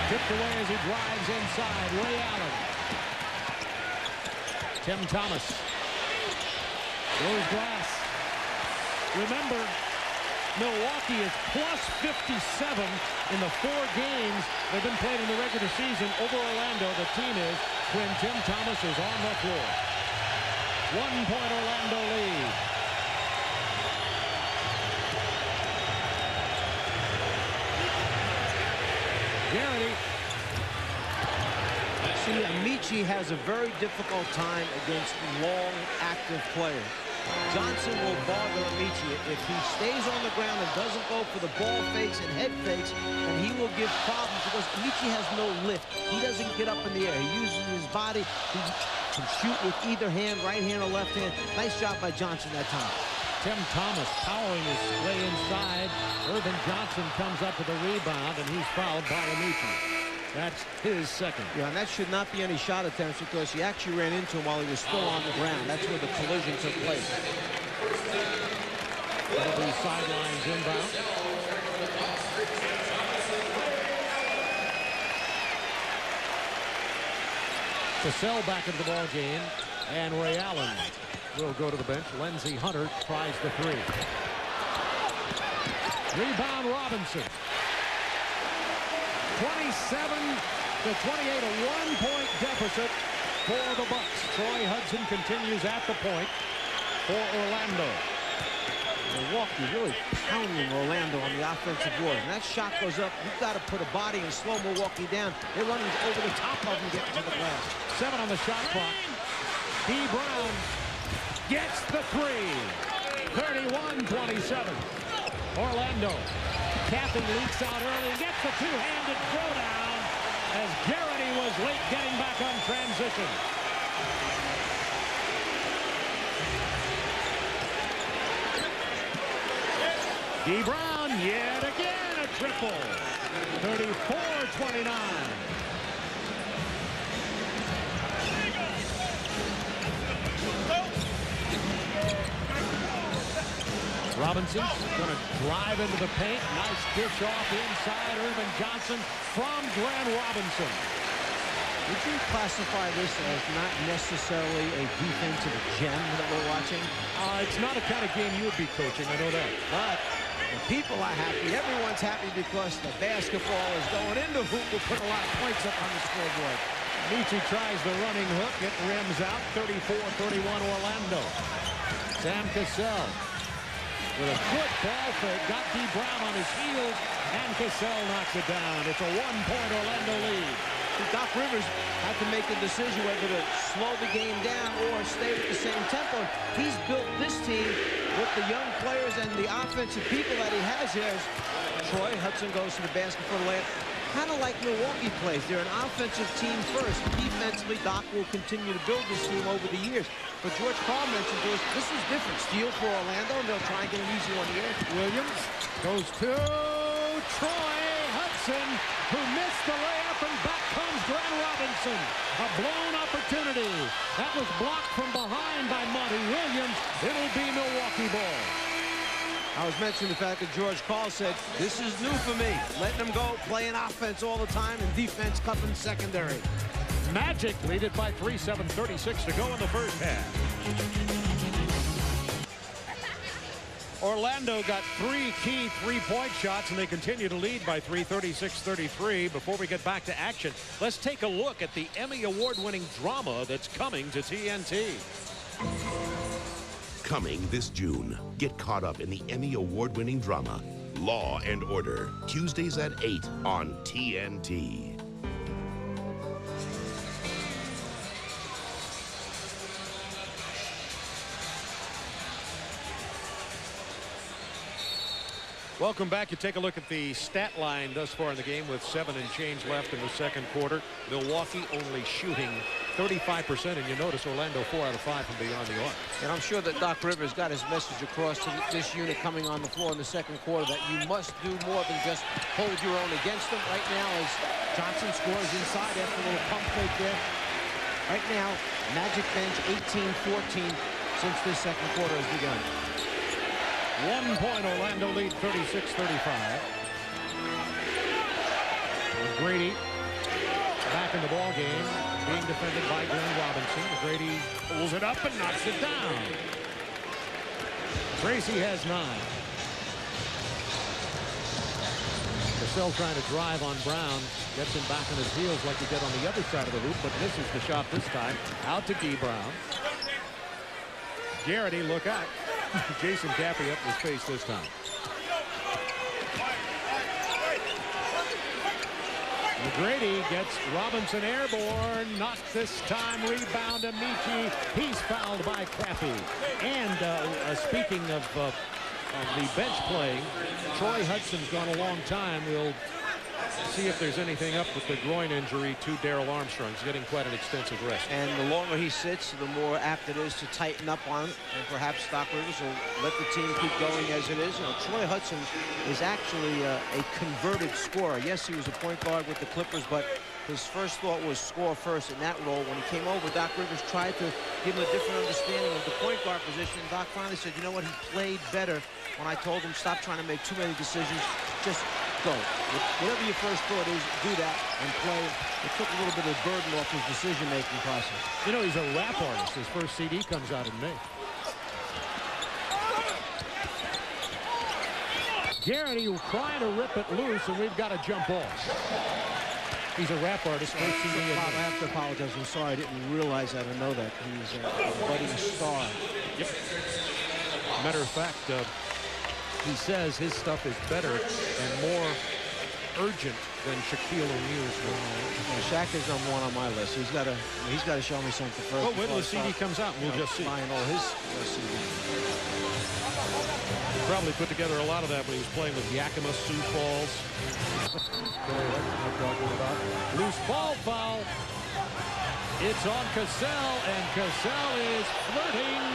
Tipped away as he drives inside. Ray Allen. Tim Thomas. Goes glass. Remember, Milwaukee is plus 57 in the 4 games they've been played in the regular season over Orlando. The team is when Tim Thomas is on the floor. 1-point Orlando lead. Garrity. See, Amici has a very difficult time against long, active players. Johnson will bother Amici if he stays on the ground and doesn't go for the ball fakes and head fakes, and he will give problems because Amici has no lift. He doesn't get up in the air. He uses his body. He can shoot with either hand, right hand or left hand. Nice job by Johnson that time. Tim Thomas powering his way inside. Irvin Johnson comes up with a rebound, and he's fouled by Amici. That's his second. Yeah, and that should not be any shot attempts because he actually ran into him while he was still on the ground. That's where the collision took place. That'll be sidelines inbound. Cassell back into the ball game, and Ray Allen will go to the bench. Lindsey Hunter tries the 3. Rebound Robinson. 27 to 28, a 1-point deficit for the Bucks. Troy Hudson continues at the point for Orlando. Milwaukee really pounding Orlando on the offensive board. And that shot goes up. You've got to put a body and slow Milwaukee down. They're running over the top of them getting to the glass. 7 on the shot clock. D. Brown gets the 3. 31-27. Orlando. Kathy leaks out early and gets a two-handed throwdown as Garrity was late getting back on transition. D. Brown yet again a triple. 34-29. Robinson's going to drive into the paint. Nice dish off inside. Irvin Johnson from Glenn Robinson. Would you classify this as not necessarily a defensive gem that we're watching? It's not a kind of game you would be coaching, I know that. But the people are happy. Everyone's happy because the basketball is going into hoop. Will put a lot of points up on the scoreboard. Michi tries the running hook. It rims out. 34-31 Orlando. Sam Cassell with a good ball fake. Got D. Brown on his heels, and Cassell knocks it down. It's a 1-point Orlando lead. Doc Rivers had to make a decision whether to slow the game down or stay with the same tempo. He's built this team with the young players and the offensive people that he has here. Troy Hudson goes to the basket for the layup. Kind of like Milwaukee plays. They're an offensive team first. Defensively, Doc will continue to build this team over the years. But George Carl mentioned to us, this is different. Steal for Orlando, and they'll try and get an easy one here. Williams goes to Troy Hudson, who missed the layup, and back comes Glenn Robinson. A blown opportunity. That was blocked from behind by Monty Williams. It'll be Milwaukee ball. I was mentioning the fact that George Carl said, this is new for me. Letting them go, playing offense all the time, and defense covering secondary. Magic lead it by 3, 7:36 to go in the first half. Orlando got 3 key three-point shots, and they continue to lead by 3, 36-33. Before we get back to action, let's take a look at the Emmy Award-winning drama that's coming to TNT. Coming this June, get caught up in the Emmy Award-winning drama, Law and Order, Tuesdays at 8 on TNT. Welcome back. You take a look at the stat line thus far in the game with 7 and change left in the second quarter. Milwaukee only shooting 35%, and you notice Orlando 4 out of 5 from beyond the arc. And I'm sure that Doc Rivers got his message across to this unit coming on the floor in the second quarter that you must do more than just hold your own against them. Right now, as Johnson scores inside after a little pump fake there. Right now, Magic bench 18-14 since this second quarter has begun. 1-point Orlando lead, 36-35. Grady back in the ball game, being defended by Glenn Robinson. Grady pulls it up and knocks it down. Tracy has 9. Cassell trying to drive on Brown. Gets him back on his heels like he did on the other side of the hoop, but misses the shot this time. Out to D. Brown. Garrity, look out. Jason Cappy up in his face this time. McGrady gets Robinson airborne. Not this time. Rebound to Michi. He's fouled by Cappy. And speaking of the bench playing, Troy Hudson's gone a long time. We'll see if there's anything up with the groin injury to Darrell Armstrong. He's getting quite an extensive rest. And the longer he sits, the more apt it is to tighten up on it. And perhaps Doc Rivers will let the team keep going as it is. You know, Troy Hudson is actually a converted scorer. Yes, he was a point guard with the Clippers, but his first thought was score first in that role. When he came over, Doc Rivers tried to give him a different understanding of the point guard position. Doc finally said, you know what, he played better when I told him stop trying to make too many decisions. Just go. Whatever your first thought is, do that and play. It took a little bit of burden off his decision-making process. You know, he's a rap artist. His first CD comes out in May. Garrity trying to rip it loose, and we've got to jump off. He's a rap artist. First CD in May. I have to apologize. I'm sorry. I didn't realize that or know that. He's a budding star. Yep. Matter of fact, he says his stuff is better and more urgent than Shaquille O'Neal's. Shaq is #1 on my list. He's got to show me something first. Well, wait till the CD comes out, and we'll just see. Buying all his CDs. He probably put together a lot of that when he was playing with Yakima Sioux Falls. Loose ball foul. It's on Cassell, and Cassell is flirting.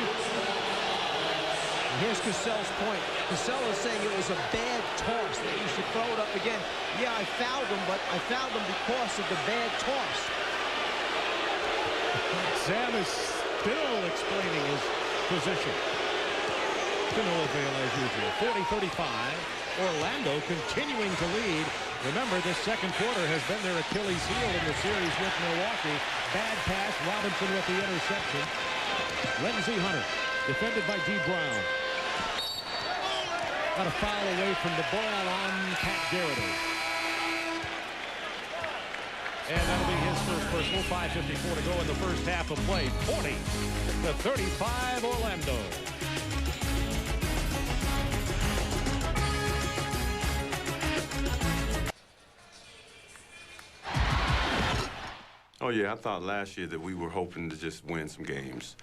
Here's Cassell's point. Cassell is saying it was a bad toss, that you should throw it up again. Yeah, I fouled him, but I fouled him because of the bad toss. Sam is still explaining his position. To no avail as usual. 40-35. Orlando continuing to lead. Remember, this second quarter has been their Achilles heel in the series with Milwaukee. Bad pass. Robinson with the interception. Lindsey Hunter defended by D. Brown. Got a foul away from the ball on Pat Garrity. And that'll be his first personal. 5:54 to go in the first half of play. 40-35 Orlando. Oh, yeah, I thought last year that we were hoping to just win some games.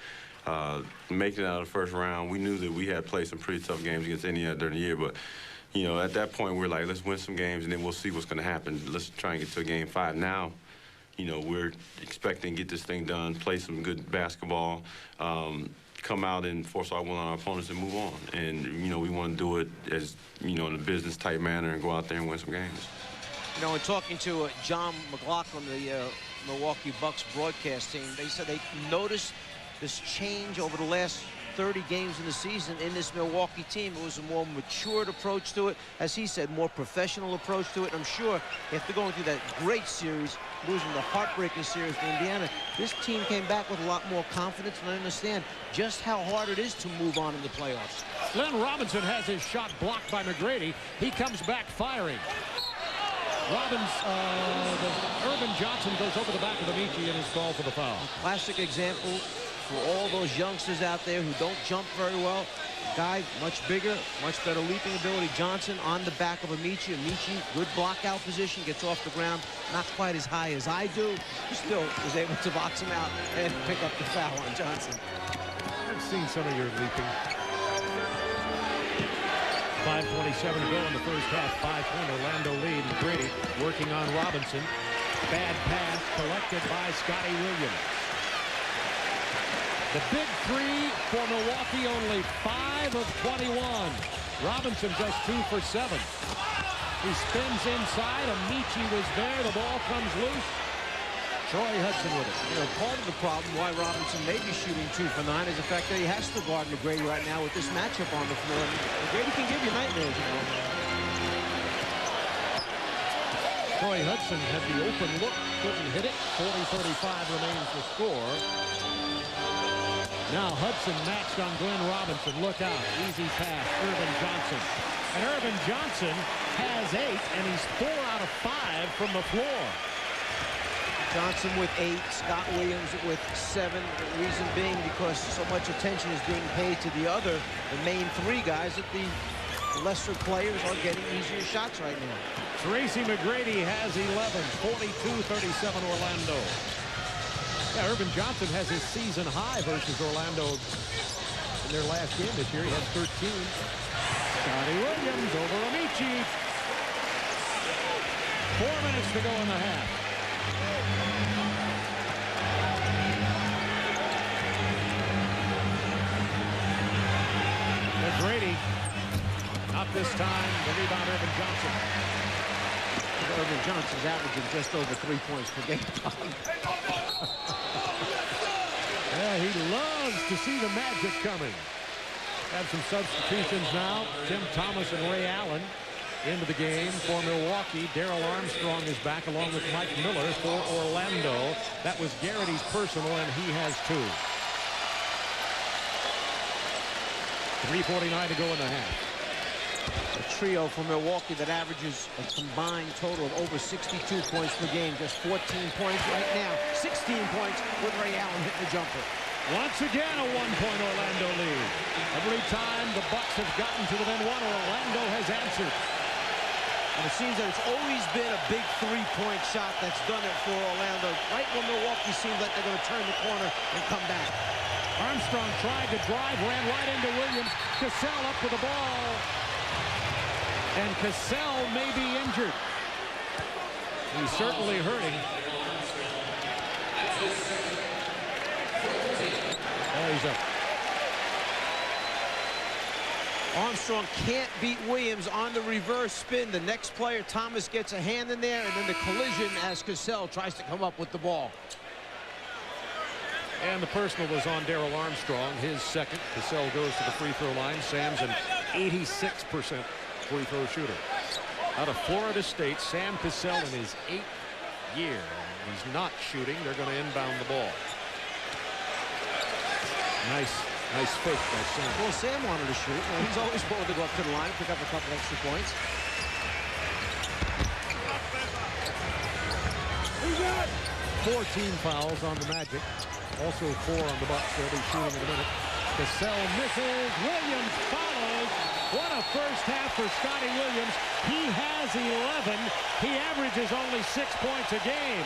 Making it out of the first round, we knew that we had played some pretty tough games against Indiana during the year, but, you know, at that point, we're like, let's win some games, and then we'll see what's going to happen. Let's try and get to a game 5. Now, you know, we're expecting to get this thing done, play some good basketball, come out and force our will on our opponents and move on. And, you know, we want to do it as, you know, in a business-type manner and go out there and win some games. You know, in talking to John McLaughlin, the Milwaukee Bucks broadcast team, they said they noticed this change over the last 30 games in the season in this Milwaukee team. It was a more matured approach to it. As he said, more professional approach to it. And I'm sure after going through that great series, losing the heartbreaking series to Indiana, this team came back with a lot more confidence, and I understand just how hard it is to move on in the playoffs. Glenn Robinson has his shot blocked by McGrady. He comes back firing. Urban Johnson goes over the back of the Amici and is called for the foul. Classic example for all those youngsters out there who don't jump very well. Guy much bigger, much better leaping ability. Johnson on the back of Amici. Amici, good blockout position, gets off the ground. Not quite as high as I do. Still was able to box him out and pick up the foul on Johnson. I've seen some of your leaping. 5:27 to go in the first half. 5-point Orlando lead. McGrady working on Robinson. Bad pass collected by Scotty Williams. The big three for Milwaukee, only 5 of 21. Robinson just 2 for 7. He spins inside. Amici was there. The ball comes loose. Troy Hudson with it. You know, part of the problem why Robinson may be shooting 2 for 9 is the fact that he has to guard McGrady right now with this matchup on the floor. McGrady can give you nightmares, you know. Troy Hudson had the open look, couldn't hit it. 40-35 remains the score. Now Hudson matched on Glenn Robinson. Look out. Easy pass. Urban Johnson. And Irvin Johnson has 8, and he's 4 out of 5 from the floor. Johnson with 8, Scott Williams with 7. The reason being because so much attention is being paid to the main 3 guys, that the lesser players are getting easier shots right now. Tracy McGrady has 11, 42-37 Orlando. Yeah, Irvin Johnson has his season high versus Orlando in their last game this year. He had 13. Scotty Williams over Amici. 4 minutes to go in the half. McGrady, not this time. The rebound, Irvin Johnson. Irvin Johnson's averaging just over 3 points per game. Yeah, he loves to see the magic coming. Have some substitutions now. Tim Thomas and Ray Allen into the game for Milwaukee. Darrell Armstrong is back along with Mike Miller for Orlando. That was Garrity's personal, and he has 2. 3:49 to go in the half. A trio from Milwaukee that averages a combined total of over 62 points per game. Just 14 points right now. 16 points with Ray Allen hitting the jumper. Once again, a 1-point Orlando lead. Every time the Bucks have gotten to within 1, Orlando has answered. And it seems that it's always been a big 3-point shot that's done it for Orlando. Right when Milwaukee seems like they're going to turn the corner and come back. Armstrong tried to drive, ran right into Williams. Cassell up with the ball. And Cassell may be injured. He's certainly hurting. Oh, he's up. Armstrong can't beat Williams on the reverse spin. The next player, Thomas, gets a hand in there, and then the collision as Cassell tries to come up with the ball. And the personal was on Darrell Armstrong, his second. Cassell goes to the free throw line. Sam's an 86% free throw shooter. Out of Florida State, Sam Cassell in his 8th year. He's not shooting. They're going to inbound the ball. Nice fake by Sam. Well, Sam wanted to shoot. Well, he's always willing to go up to the line, pick up a couple extra points. 14 fouls on the Magic. Also 4 on the Bucks. They'll be shooting in a minute. Cassell misses. Williams follows. What a first half for Scotty Williams. He has 11. He averages only 6 points a game.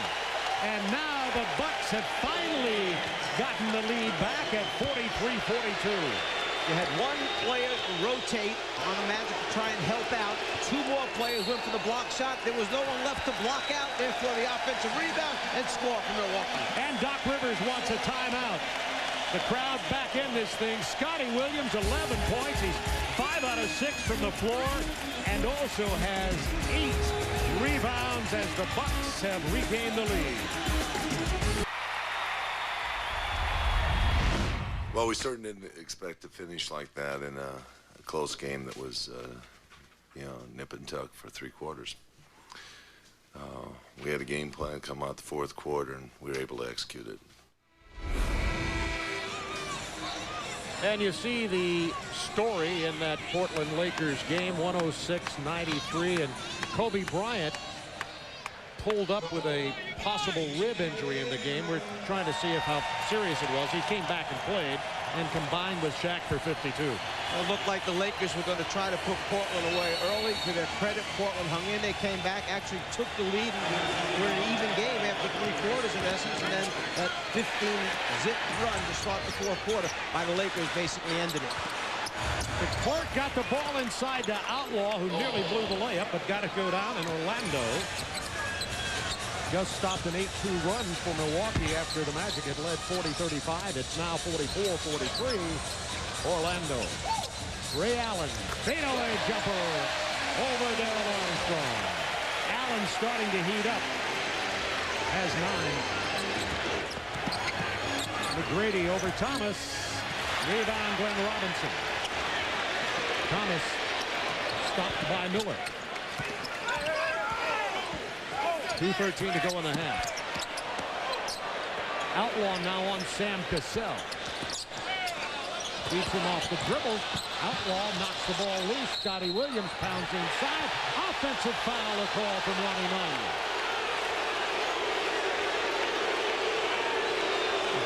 And now the Bucks have finally gotten the lead back at 43-42. You had one player rotate on the Magic to try and help out. 2 more players went for the block shot. There was no one left to block out. Therefore, the offensive rebound and score for Milwaukee. And Doc Rivers wants a timeout. The crowd back in this thing. Scotty Williams, 11 points. He's 5 out of 6 from the floor, and also has 8 rebounds as the Bucks have regained the lead. Well, we certainly didn't expect to finish like that in a close game that was, nip and tuck for 3 quarters. We had a game plan come out the 4th quarter, and we were able to execute it. And you see the story in that Portland Lakers game, 106-93, and Kobe Bryant pulled up with a possible rib injury in the game. We're trying to see how serious it was. He came back and played and combined with Shaq for 52. It looked like the Lakers were going to try to put Portland away early. To their credit, Portland hung in. They came back, actually took the lead, and were an even game after 3 quarters in essence, and then that 15-zip run to start the 4th quarter by the Lakers basically ended it. Clark got the ball inside to Outlaw, who nearly blew the layup, but got it go down, and Orlando just stopped an 8-2 run for Milwaukee after the Magic had led 40-35. It's now 44-43. Orlando. Ray Allen, fadeaway jumper over Darrell Armstrong. Allen starting to heat up. Has 9. McGrady over Thomas. Rebound Glenn Robinson. Thomas stopped by Miller. 2:13 to go in the half. Outlaw now on Sam Cassell. Beats him off the dribbles. Outlaw knocks the ball loose. Scotty Williams pounds inside. Offensive foul, a call from Ronnie Nunn.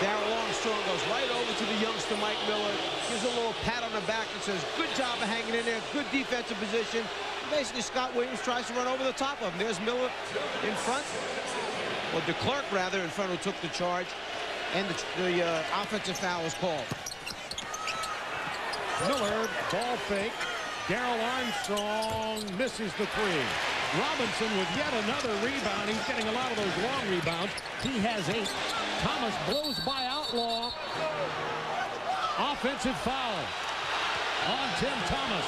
Darrell Armstrong goes right over to the youngster Mike Miller, gives a little pat on the back and says, good job of hanging in there, good defensive position. Basically, Scott Williams tries to run over the top of him. There's Miller in front, or DeClerc rather, in front, who took the charge, and the offensive foul is called. Miller, ball fake. Darrell Armstrong misses the three. Robinson with yet another rebound. He's getting a lot of those long rebounds. He has 8. Thomas blows by Outlaw. Offensive foul on Tim Thomas.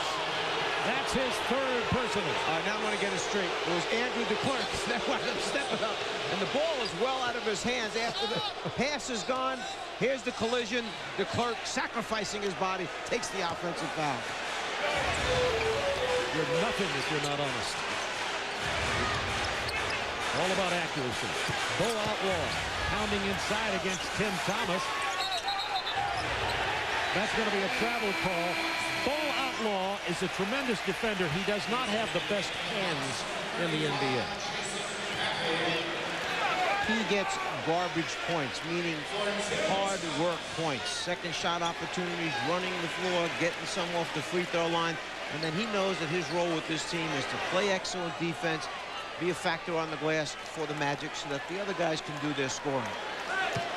That's his 3rd personal. All right, now I'm going to get it straight. It was Andrew DeClerc that wound up stepping up. And the ball is well out of his hands after the pass is gone. Here's the collision. DeClerc, sacrificing his body, takes the offensive foul. You're nothing if you're not honest. All about accuracy. Bo Outlaw pounding inside against Tim Thomas. That's going to be a travel call. Bo Outlaw is a tremendous defender. He does not have the best hands in the NBA. He gets garbage points, meaning hard work points. Second shot opportunities, running the floor, getting some off the free throw line. And then he knows that his role with this team is to play excellent defense, be a factor on the glass for the Magic so that the other guys can do their scoring.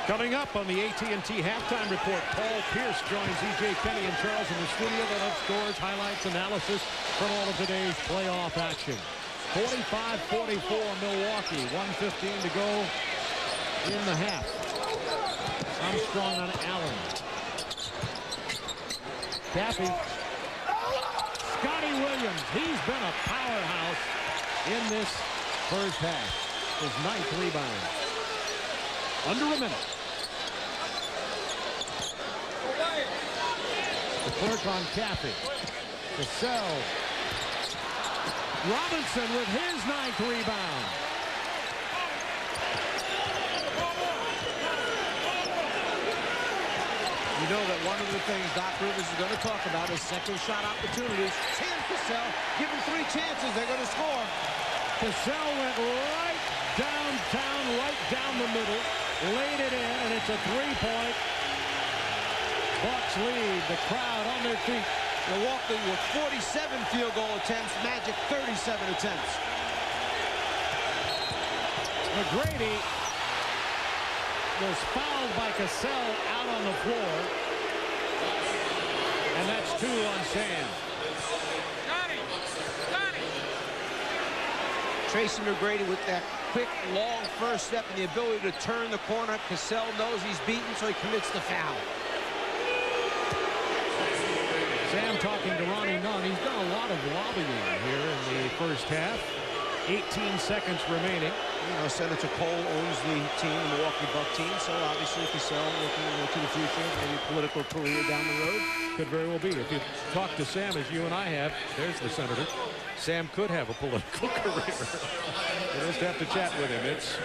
Coming up on the AT&T Halftime Report, Paul Pierce joins E.J. Kenny and Charles in the studio. They'll have scores, highlights, analysis from all of today's playoff action. 45-44 Milwaukee, 1:15 to go in the half. Armstrong on Allen. Cappy. Scotty Williams, he's been a powerhouse in this first half. His 9th rebound. Under a minute. The clerk on Cappy. Cassell. Robinson with his 9th rebound. You know that one of the things Doc Rivers is going to talk about is second shot opportunities. Sam Cassell, give him 3 chances, they're going to score. Cassell went right downtown, right down the middle, laid it in, and it's a 3-point. Bucks lead, the crowd on their feet. Milwaukee with 47 field goal attempts, Magic 37 attempts. McGrady was fouled by Cassell out on the floor. And that's 2 on Sam. Tracy McGrady with that quick, long first step and the ability to turn the corner. Cassell knows he's beaten, so he commits the foul. Sam talking to Ronnie Nunn. He's done a lot of lobbying here in the first half. 18 seconds remaining. You know, Senator Cole owns the team, the Milwaukee Buck team, so obviously Cassell looking to the future, maybe political career down the road. Could very well be. If you talk to Sam as you and I have, there's the senator. Sam could have a political career. We'll just have to chat with him. It's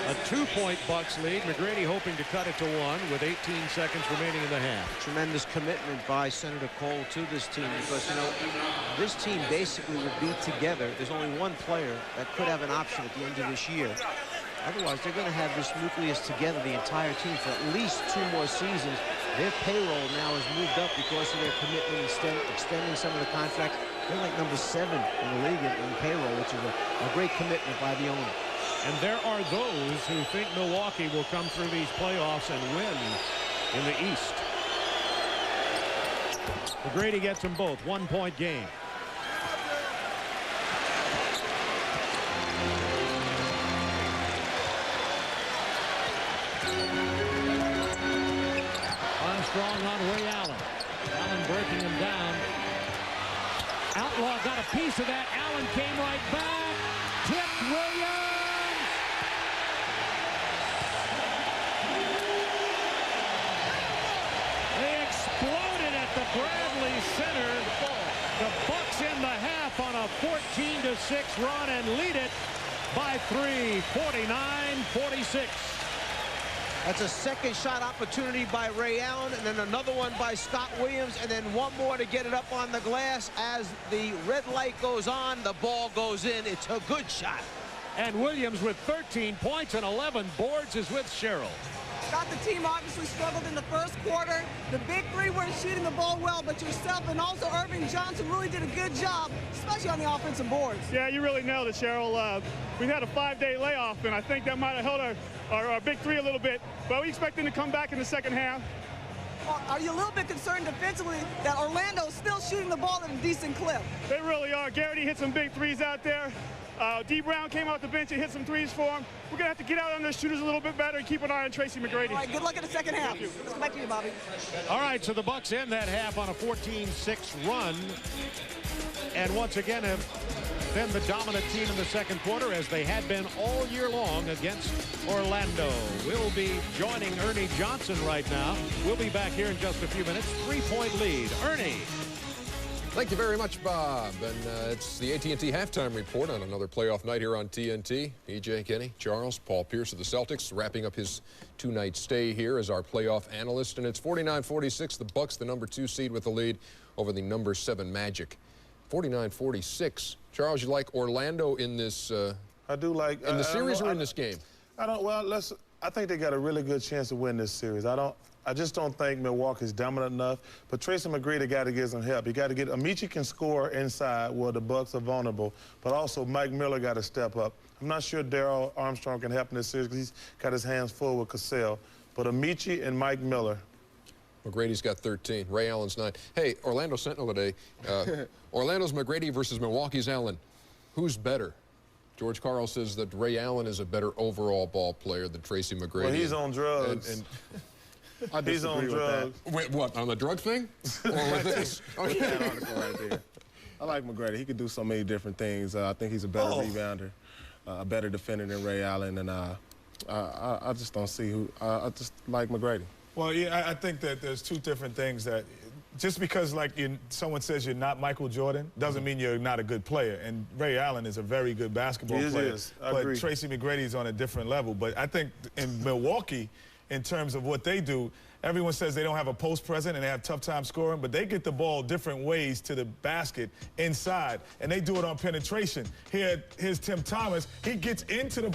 a 2-point Bucks lead. McGrady hoping to cut it to 1 with 18 seconds remaining in the half. Tremendous commitment by Senator Cole to this team because, you know, this team basically would be together. There's only one player that could have an option at the end of this year. Otherwise, they're going to have this nucleus together, the entire team, for at least 2 more seasons. Their payroll now has moved up because of their commitment, extending some of the contracts. They're like number 7 in the league in payroll, which is a great commitment by the owner. And there are those who think Milwaukee will come through these playoffs and win in the East. McGrady gets them both. 1-point game. Armstrong on Ray Allen. Allen breaking him down. Outlaw got a piece of that. Allen came right back. Tipped Williams. They exploded at the Bradley Center. The Bucks in the half on a 14-6 run and lead it by 3, 49-46. That's a second shot opportunity by Ray Allen, and then another one by Scott Williams, and then one more to get it up on the glass. As the red light goes on, the ball goes in. It's a good shot. And Williams with 13 points and 11 boards is with Sherrill. Scott, the team obviously struggled in the first quarter. The big three weren't shooting the ball well, but yourself and also R1G1 really did a good job, especially on the offensive boards. Yeah, you really nailed it, Sherrill. We've had a 5-day layoff, and I think that might have held our big three a little bit, but we expect them to come back in the second half. Are you a little bit concerned defensively that Orlando's still shooting the ball at a decent clip? They really are. Garrity hit some big threes out there. D. Brown came off the bench and hit some threes for him. We're going to have to get out on those shooters a little bit better and keep an eye on Tracy McGrady. All right, good luck in the second half. Let's come back to you, Bobby. All right, so the Bucks end that half on a 14-6 run. And once again have been the dominant team in the second quarter, as they had been all year long against Orlando. We'll be joining Ernie Johnson right now. We'll be back here in just a few minutes. 3-point lead. Ernie. Thank you very much, Bob. And it's the AT&T halftime report on another playoff night here on TNT. EJ, Kenny, Charles, Paul Pierce of the Celtics wrapping up his two-night stay here as our playoff analyst. And it's 49-46, the Bucks, the number 2 seed with the lead over the number 7 Magic. 49-46. Charles, you like Orlando in this? I do like in the series or in this game. I don't. Well, I think they got a really good chance to win this series. I just don't think Milwaukee's dominant enough. But Tracy McGrady got to get some help. You got to get Amici can score inside where the Bucks are vulnerable, but also Mike Miller got to step up. I'm not sure Darrell Armstrong can help in this series because he's got his hands full with Cassell. But Amici and Mike Miller. McGrady's got 13. Ray Allen's 9. Hey, Orlando Sentinel today. Orlando's McGrady versus Milwaukee's Allen. Who's better? George Karl says that Ray Allen is a better overall ball player than Tracy McGrady. Well, he's on drugs. He's on drugs. Wait, what, on the drug thing? Or with this? Okay. That article right there. I like McGrady. He could do so many different things. I think he's a better rebounder, a better defender than Ray Allen, and I just don't see who. I just like McGrady. Well, yeah, I think that there's two different things that just because, like, someone says you're not Michael Jordan doesn't mean you're not a good player. And Ray Allen is a very good basketball player. But Tracy McGrady's on a different level. But I think in Milwaukee, in terms of what they do, everyone says they don't have a post present and they have a tough time scoring, but they get the ball different ways to the basket inside, and they do it on penetration. Here's Tim Thomas. He gets into the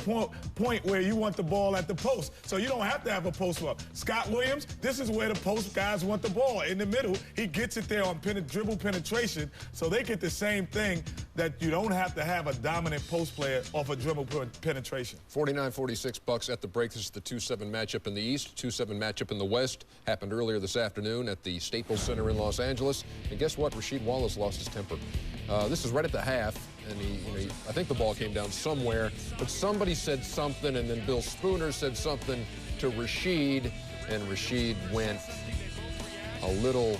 point where you want the ball at the post, so you don't have to have a post up. Scott Williams, this is where the post guys want the ball. In the middle, he gets it there on dribble penetration, so they get the same thing that you don't have to have a dominant post player off a dribble penetration. 49-46 Bucks at the break. This is the 2-7 matchup in the East, 2-7 matchup in the West. Happened earlier this afternoon at the Staples Center in Los Angeles. And guess what? Rasheed Wallace lost his temper. This is right at the half, and I think the ball came down somewhere, but somebody said something, and then Bill Spooner said something to Rasheed, and Rasheed went a little,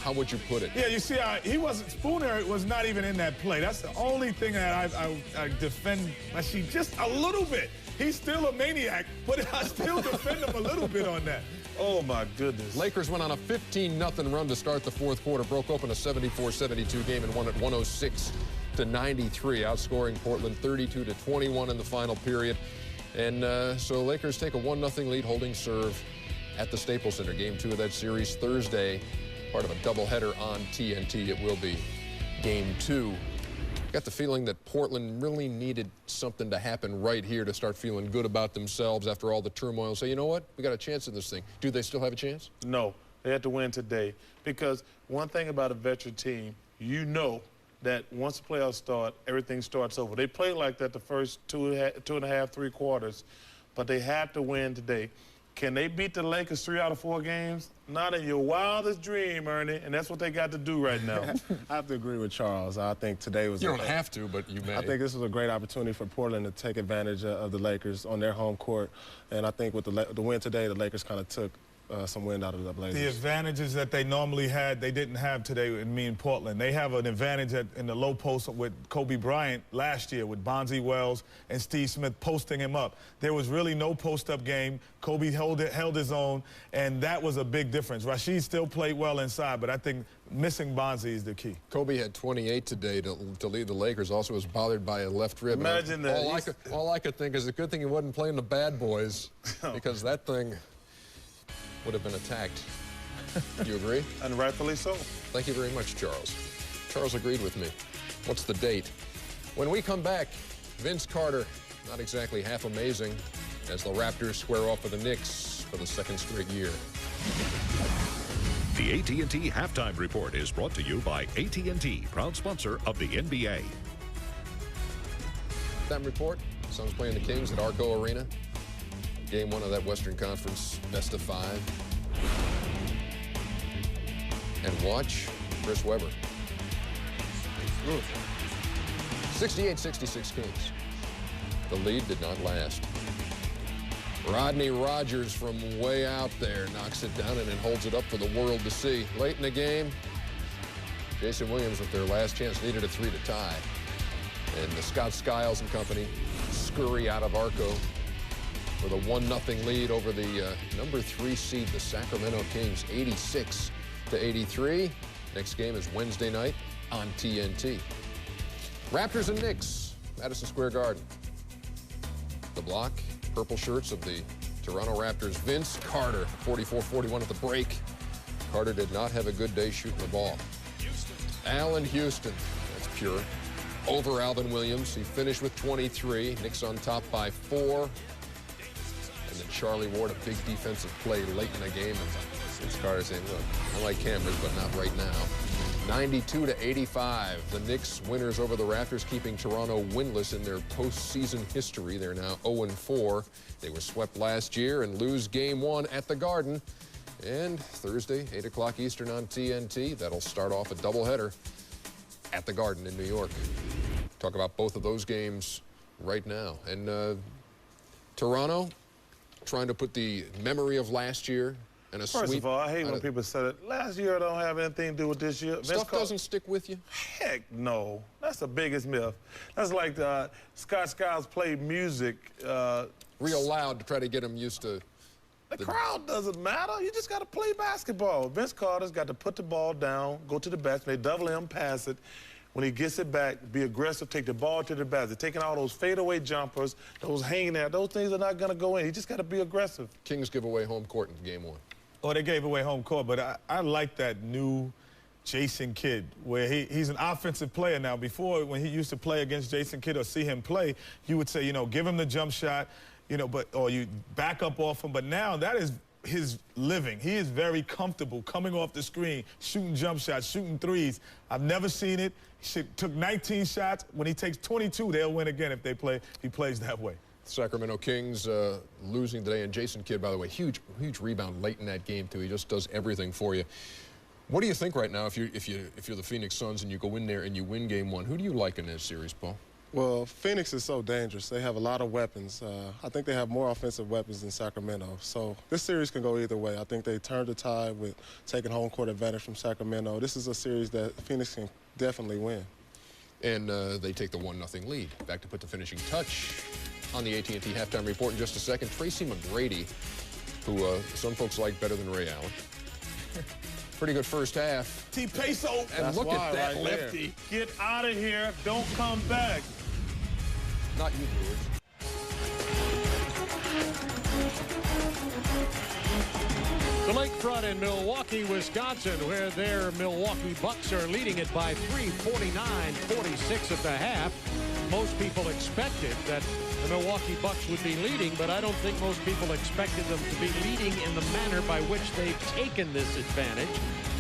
how would you put it? Yeah, you see how Spooner was not even in that play. That's the only thing that I defend Rasheed just a little bit. He's still a maniac, but I still defend him a little bit on that. Oh, my goodness. Lakers went on a 15-0 run to start the fourth quarter, broke open a 74-72 game and won at 106-93, outscoring Portland 32-21 in the final period. And so Lakers take a 1-0 lead, holding serve at the Staples Center. Game 2 of that series Thursday, part of a doubleheader on TNT. It will be Game 2. Got the feeling that Portland really needed something to happen right here to start feeling good about themselves after all the turmoil. Say, you know what? We got a chance in this thing. Do they still have a chance? No. They had to win today. Because one thing about a veteran team, you know that once the playoffs start, everything starts over. They played like that the first two and a half, 3 quarters, but they have to win today. Can they beat the Lakers 3 out of 4 games? Not in your wildest dream, Ernie, and that's what they got to do right now. I have to agree with Charles. I think today was... You don't have to, but you may. I think this was a great opportunity for Portland to take advantage of the Lakers on their home court, and I think with the win today, the Lakers kind of took some wind out of the Blazers. The advantages that they normally had, they didn't have today in Portland. They have an advantage in the low post with Kobe Bryant last year with Bonzi Wells and Steve Smith posting him up. There was really no post-up game. Kobe held his own, and that was a big difference. Rasheed still played well inside, but I think missing Bonzi is the key. Kobe had 28 today to lead the Lakers. Also was bothered by a left rib. Imagine that. All I could think is a good thing he wasn't playing the bad boys because that thing would have been attacked. You agree? And rightfully so. Thank you very much, Charles. Charles agreed with me. What's the date? When we come back, Vince Carter, not exactly half amazing, as the Raptors square off with the Knicks for the second straight year. The AT&T Halftime Report is brought to you by AT&T, proud sponsor of the NBA. Halftime report, Suns playing the Kings at Arco Arena. Game 1 of that Western Conference best of 5. And watch Chris Webber. 68-66 Kings. The lead did not last. Rodney Rogers from way out there knocks it down and then holds it up for the world to see. Late in the game, Jason Williams with their last chance needed a 3 to tie. And the Scott Skiles and company scurry out of Arco with a 1-0 lead over the number 3 seed, the Sacramento Kings, 86-83. Next game is Wednesday night on TNT. Raptors and Knicks, Madison Square Garden. The block, purple shirts of the Toronto Raptors. Vince Carter, 44-41 at the break. Carter did not have a good day shooting the ball. Allen Houston, that's pure. Over Alvin Williams. He finished with 23. Knicks on top by 4. And then Charlie Ward, a big defensive play late in the game. And Vince Carter saying, look, I like cameras, but not right now. 92-85. The Knicks winners over the Raptors, keeping Toronto winless in their postseason history. They're now 0-4. They were swept last year and lose game 1 at the Garden. And Thursday, 8 o'clock Eastern on TNT. That'll start off a doubleheader at the Garden in New York. Talk about both of those games right now. And Toronto trying to put the memory of last year and a First sweep. of all, I hate when people say that last year don't have anything to do with this year. Stuff doesn't stick with you? Heck no. That's the biggest myth. That's like Scott Skiles played music. Real loud to try to get him used to. The crowd doesn't matter. You just got to play basketball. Vince Carter's got to put the ball down, go to the basket. They double him, pass it. When he gets it back, be aggressive, take the ball to the basket. Taking all those fadeaway jumpers, those hanging there, those things are not going to go in. You just got to be aggressive. Kings give away home court in game 1. Oh, they gave away home court, but I like that new Jason Kidd, where he's an offensive player now. Before, when he used to play against Jason Kidd or see him play, you would say, you know, give him the jump shot, you know, or you back up off him. But now that is his living. He is very comfortable coming off the screen, shooting jump shots, shooting threes. I've never seen it. He took 19 shots. When he takes 22, they'll win again if he plays that way. Sacramento Kings losing today, and Jason Kidd, by the way, huge rebound late in that game too. He just does everything for you. What do you think right now if you're the Phoenix Suns and you go in there and you win game 1? Who do you like in this series, Paul? Well, Phoenix is so dangerous. They have a lot of weapons. I think they have more offensive weapons than Sacramento. So this series can go either way. I think they turned the tide with taking home court advantage from Sacramento. This is a series that Phoenix can definitely win. And they take the 1-0 lead. Back to put the finishing touch on the AT&T Halftime Report in just a second. Tracy McGrady, who some folks like better than Ray Allen. Pretty good first half. T-Peso. And look at that lefty. Get out of here. Don't come back. Not you, Brewers. The lakefront in Milwaukee, Wisconsin, where their Milwaukee Bucks are leading it by 3, 49-46 at the half. Most people expected that the Milwaukee Bucks would be leading, but I don't think most people expected them to be leading in the manner by which they've taken this advantage.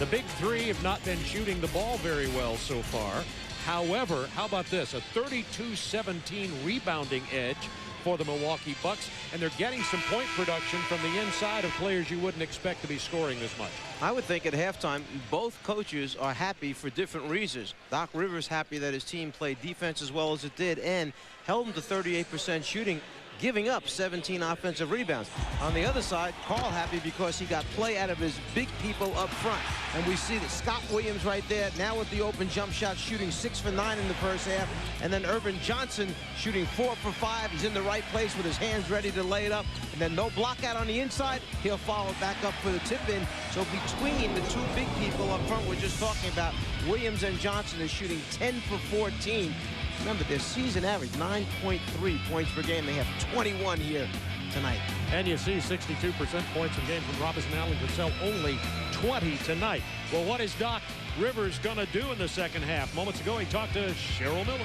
The big three have not been shooting the ball very well so far. However, how about this? A 32-17 rebounding edge for the Milwaukee Bucks, and they're getting some point production from the inside of players you wouldn't expect to be scoring this much. I would think at halftime, both coaches are happy for different reasons. Doc Rivers happy that his team played defense as well as it did and held them to 38% shooting. giving up 17 offensive rebounds. On the other side, Carl happy because he got play out of his big people up front. And we see that Scott Williams right there, now with the open jump shot, shooting 6 for 9 in the first half. And then R1G1 shooting 4 for 5. He's in the right place with his hands ready to lay it up. And then no block out on the inside. He'll follow back up for the tip in. So between the two big people up front we're just talking about, Williams and Johnson is shooting 10 for 14. Remember, their season average, 9.3 points per game. They have 21 here tonight. And you see 62% points in game from Robinson Allen Purcell, only 20 tonight. Well, what is Doc Rivers going to do in the second half? Moments ago, he talked to Cheryl Miller.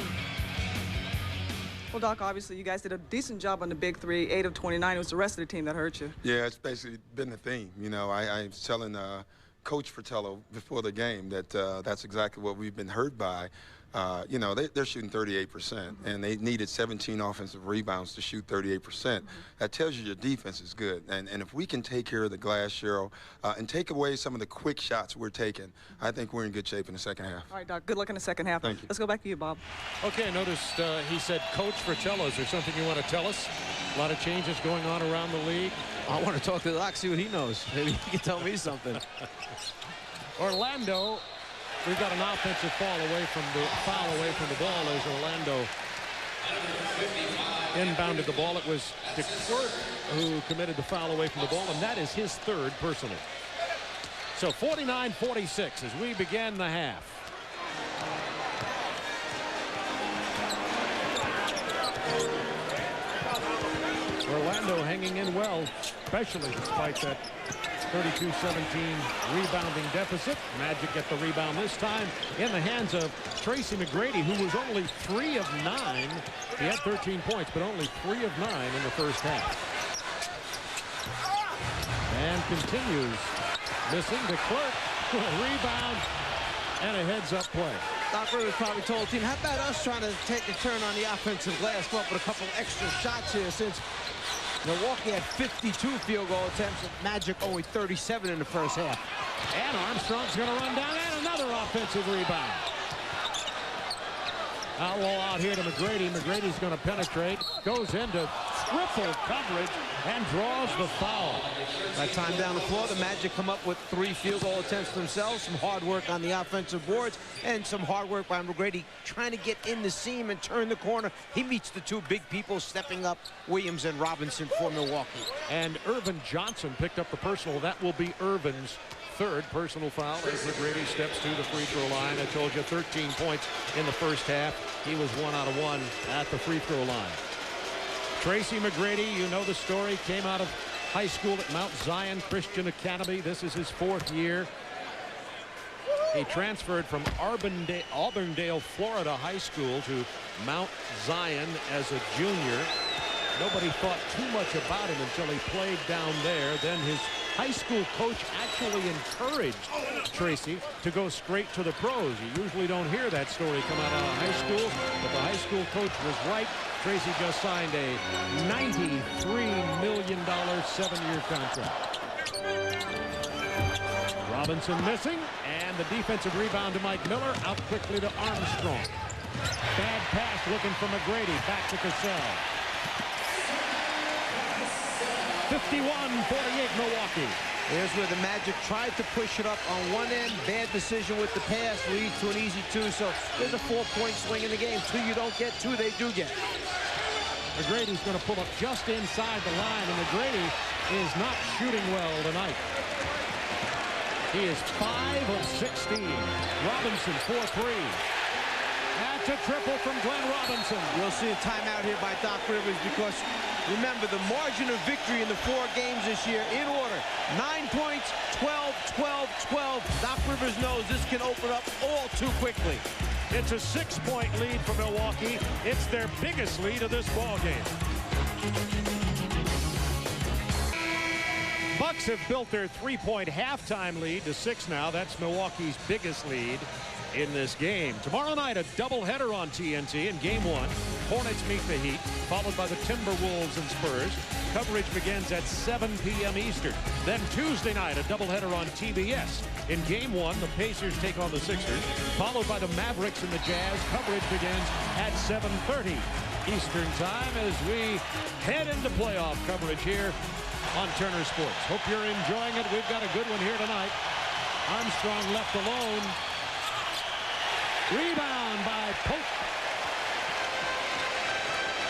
Well, Doc, obviously you guys did a decent job on the big three, 8 of 29. It was the rest of the team that hurt you. Yeah, it's basically been the theme. You know, I was telling Coach Fratello before the game that that's exactly what we've been hurt by. You know, they're shooting 38%, and they needed 17 offensive rebounds to shoot 38%. That tells you your defense is good. And if we can take care of the glass, Cheryl, and take away some of the quick shots we're taking, I think we're in good shape in the second half. All right, Doc, good luck in the second half. Thank you. Let's go back to you, Bob. Okay, I noticed he said Coach Fratello. Is there something you want to tell us? A lot of changes going on around the league. I want to talk to Doc, see what he knows. Maybe he can tell me something. Orlando, we've got an offensive foul away from the ball as Orlando inbounded the ball. It was DeClerc who committed the foul away from the ball, and that is his third personally. So 49-46 as we begin the half. Orlando hanging in well, especially despite that 32-17 rebounding deficit. Magic get the rebound this time in the hands of Tracy McGrady, who was only 3 of 9. He had 13 points, but only 3 of 9 in the first half. And continues missing. DeClerc with a rebound and a heads-up play. Doc Rivers probably told the team, how about us trying to take a turn on the offensive glass, come up with a couple extra shots here, since Milwaukee had 52 field goal attempts, and Magic only 37 in the first half. And Armstrong's going to run down, and another offensive rebound. Outlaw out here to McGrady. McGrady's going to penetrate, goes into triple coverage, and draws the foul. That time down the floor, the Magic come up with 3 field goal attempts themselves. Some hard work on the offensive boards, and some hard work by McGrady trying to get in the seam and turn the corner. He meets the two big people stepping up, Williams and Robinson for Milwaukee. And R1G1 picked up the personal. That will be Irvin's third personal foul as McGrady steps to the free throw line. I told you 13 points in the first half. He was 1 out of 1 at the free throw line. Tracy McGrady, you know the story, came out of high school at Mount Zion Christian Academy. This is his 4th year. He transferred from Auburndale, Florida High School to Mount Zion as a junior. Nobody thought too much about him until he played down there. Then his high school coach actually encouraged Tracy to go straight to the pros. You usually don't hear that story come out of high school, but the high school coach was right. Tracy just signed a $93 million 7-year contract. Robinson missing, and the defensive rebound to Mike Miller. Out quickly to Armstrong. Bad pass looking for McGrady. Back to Cassell. 51-48 Milwaukee. Here's where the Magic tried to push it up on one end. Bad decision with the pass, leads to an easy 2. So there's a 4-point swing in the game. 2 you don't get, 2 they do get. McGrady's going to pull up just inside the line, and McGrady is not shooting well tonight. He is 5 of 16. Robinson 4-3. That's a triple from Glenn Robinson. We'll see a timeout here by Doc Rivers because, remember, the margin of victory in the 4 games this year, in order, 9 points, 12, 12, 12. Doc Rivers knows this can open up all too quickly. It's a 6-point lead for Milwaukee. It's their biggest lead of this ball game. Bucks have built their 3-point halftime lead to 6 now. That's Milwaukee's biggest lead in this game. Tomorrow night, a doubleheader on TNT in Game 1. Hornets meet the Heat, followed by the Timberwolves and Spurs. Coverage begins at 7 p.m. Eastern. Then Tuesday night, a doubleheader on TBS. In Game 1, the Pacers take on the Sixers, followed by the Mavericks and the Jazz. Coverage begins at 7:30. Eastern Time as we head into playoff coverage here on Turner Sports. Hope you're enjoying it. We've got a good one here tonight. Armstrong left alone. Rebound by Pope.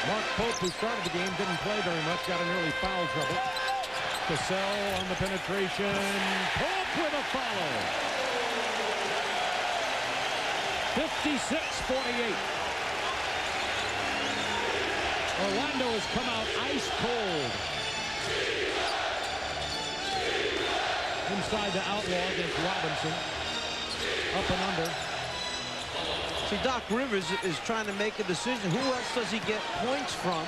Mark Pope, who started the game, didn't play very much, got in early foul trouble. Cassell on the penetration. Pope with a follow. 56-48. Orlando has come out ice cold. Inside the outlaw against Robinson. Up and under. See, Doc Rivers is trying to make a decision. Who else does he get points from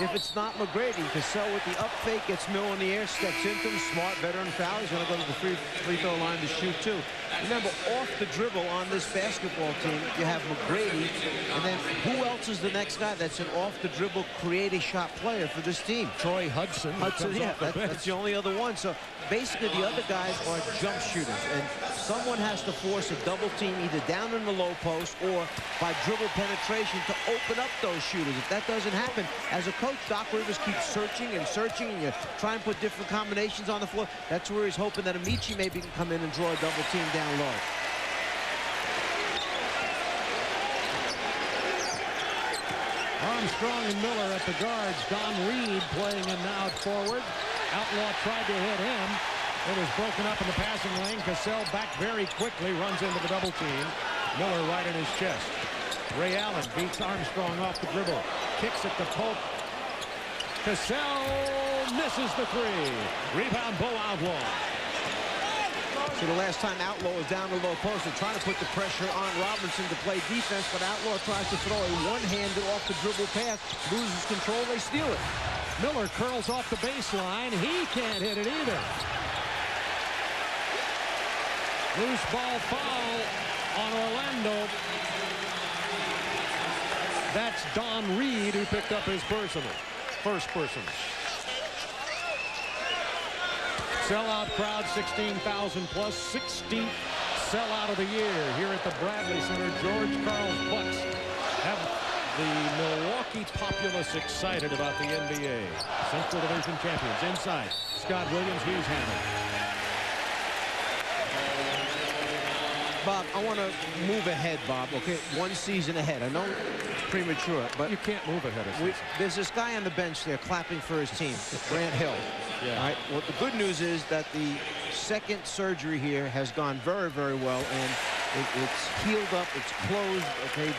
if it's not McGrady? Cassell with the up fake gets Miller in the air, steps into him. Smart veteran foul. He's going to go to the free throw line to shoot too. Remember, off the dribble on this basketball team, you have McGrady, and then who else is the next guy that's an off-the-dribble, create-a-shot player for this team? Troy Hudson. Yeah, that's the only other one. So basically, the other guys are jump shooters, and someone has to force a double team either down in the low post or by dribble penetration to open up those shooters. If that doesn't happen, as a coach, Doc Rivers keeps searching, and you try and put different combinations on the floor. That's where he's hoping that Amici maybe can come in and draw a double team down low. Armstrong and Miller at the guards. Don Reed playing in now at forward. Outlaw tried to hit him. It was broken up in the passing lane. Cassell back very quickly, runs into the double team. Miller right in his chest. Ray Allen beats Armstrong off the dribble. Kicks it to Pope. Cassell misses the three. Rebound, Bo Outlaw. So the last time Outlaw was down the low post, they're trying to put the pressure on Robinson to play defense, but Outlaw tries to throw a one-handed off-the-dribble pass, loses control, they steal it. Miller curls off the baseline. He can't hit it either. Loose ball foul on Orlando. That's Don Reed who picked up his first personal. Sellout crowd, 16,000 plus, 16th sellout of the year here at the Bradley Center. George Karl's Bucks have the Milwaukee populace excited about the NBA. Central Division champions. Inside, Scott Williams, he's handled. Bob, I want to move ahead, Bob, okay? One season ahead. I know it's premature, but you can't move ahead of season. There's this guy on the bench there clapping for his team, Grant Hill. Yeah. All right. Well, the good news is that the second surgery here has gone very, very well, and it's healed up. It's closed. Okay.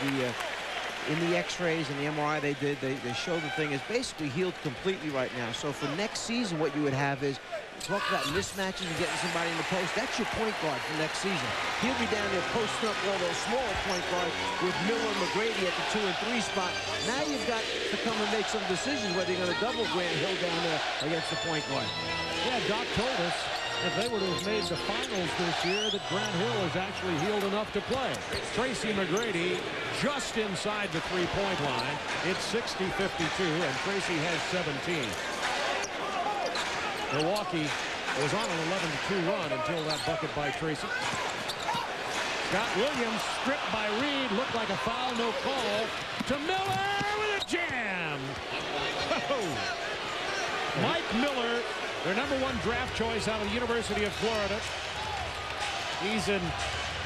In the X-rays and the MRI they did, they show the thing is basically healed completely right now. So for next season, what you would have is talk about mismatches and getting somebody in the post. That's your point guard for next season. He'll be down there posting up all those smaller point guards with Miller and McGrady at the 2 and 3 spot. Now you've got to come and make some decisions whether you're going to double Grant Hill down there against the point guard. Yeah, Doc told us if they were to have made the finals this year that Grant Hill is actually healed enough to play. Tracy McGrady just inside the three-point line. It's 60-52, and Tracy has 17. Milwaukee was on an 11-2 run until that bucket by Tracy. Scott Williams stripped by Reed. Looked like a foul, no call. To Miller with a jam. Oh. Mike Miller, their #1 draft choice out of the University of Florida. He's in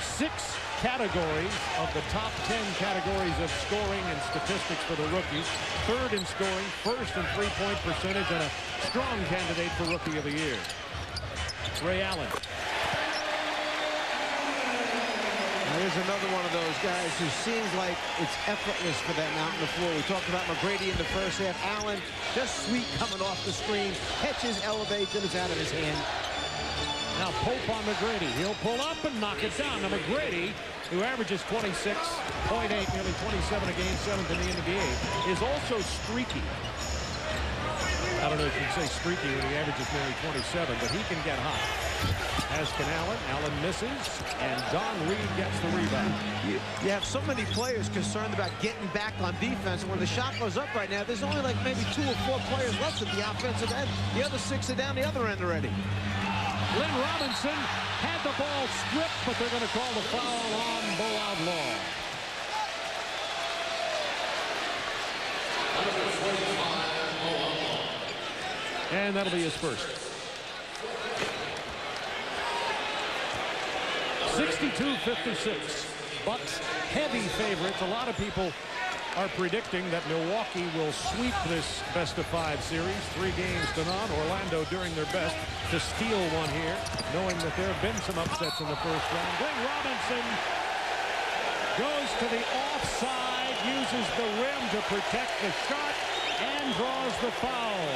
6 categories of the top 10 categories of scoring and statistics for the rookies. 3rd in scoring, 1st in three-point percentage, and a strong candidate for Rookie of the Year. Ray Allen. Now, here's another one of those guys who seems like it's effortless for them out on the floor. We talked about McGrady in the first half. Allen, just sweet coming off the screen, catches, elevates, and it's out of his hand. Now Pope on McGrady. He'll pull up and knock it down. Now McGrady, who averages 26.8, nearly 27 a game, 7th in the NBA, is also streaky. I don't know if you can say streaky when he averages nearly 27, but he can get hot. As can Allen. Allen misses, and Don Reed gets the rebound. You have so many players concerned about getting back on defense. When the shot goes up right now, there's only like maybe 2 or 4 players left at the offensive end. The other 6 are down the other end already. Lynn Robinson had the ball stripped, but they're going to call the foul on Bo Outlaw. And that'll be his first. 62-56. Bucks heavy favorites. A lot of people are predicting that Milwaukee will sweep this best-of-5 series. 3 games to none. Orlando doing their best to steal one here, knowing that there have been some upsets in the first round. Glenn Robinson goes to the offside, uses the rim to protect the shot, and draws the foul.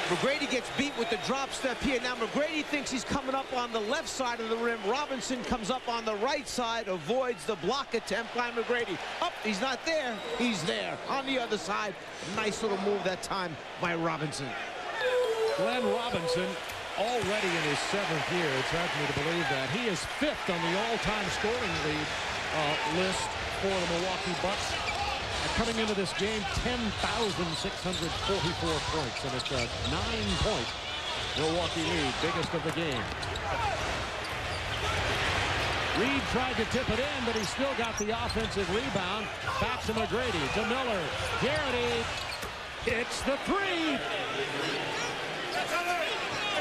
McGrady gets beat with the drop step here. Now McGrady thinks he's coming up on the left side of the rim. Robinson comes up on the right side, avoids the block attempt by McGrady. Up, he's not there. He's there on the other side. Nice little move that time by Robinson. Glenn Robinson, already in his 7th year, it's hard for me to believe that. He is 5th on the all-time scoring lead list for the Milwaukee Bucks. Coming into this game, 10,644 points, and it's a 9-point Milwaukee lead, biggest of the game. Reed tried to tip it in, but he still got the offensive rebound. Back to McGrady, to Miller. Garrity hits the 3.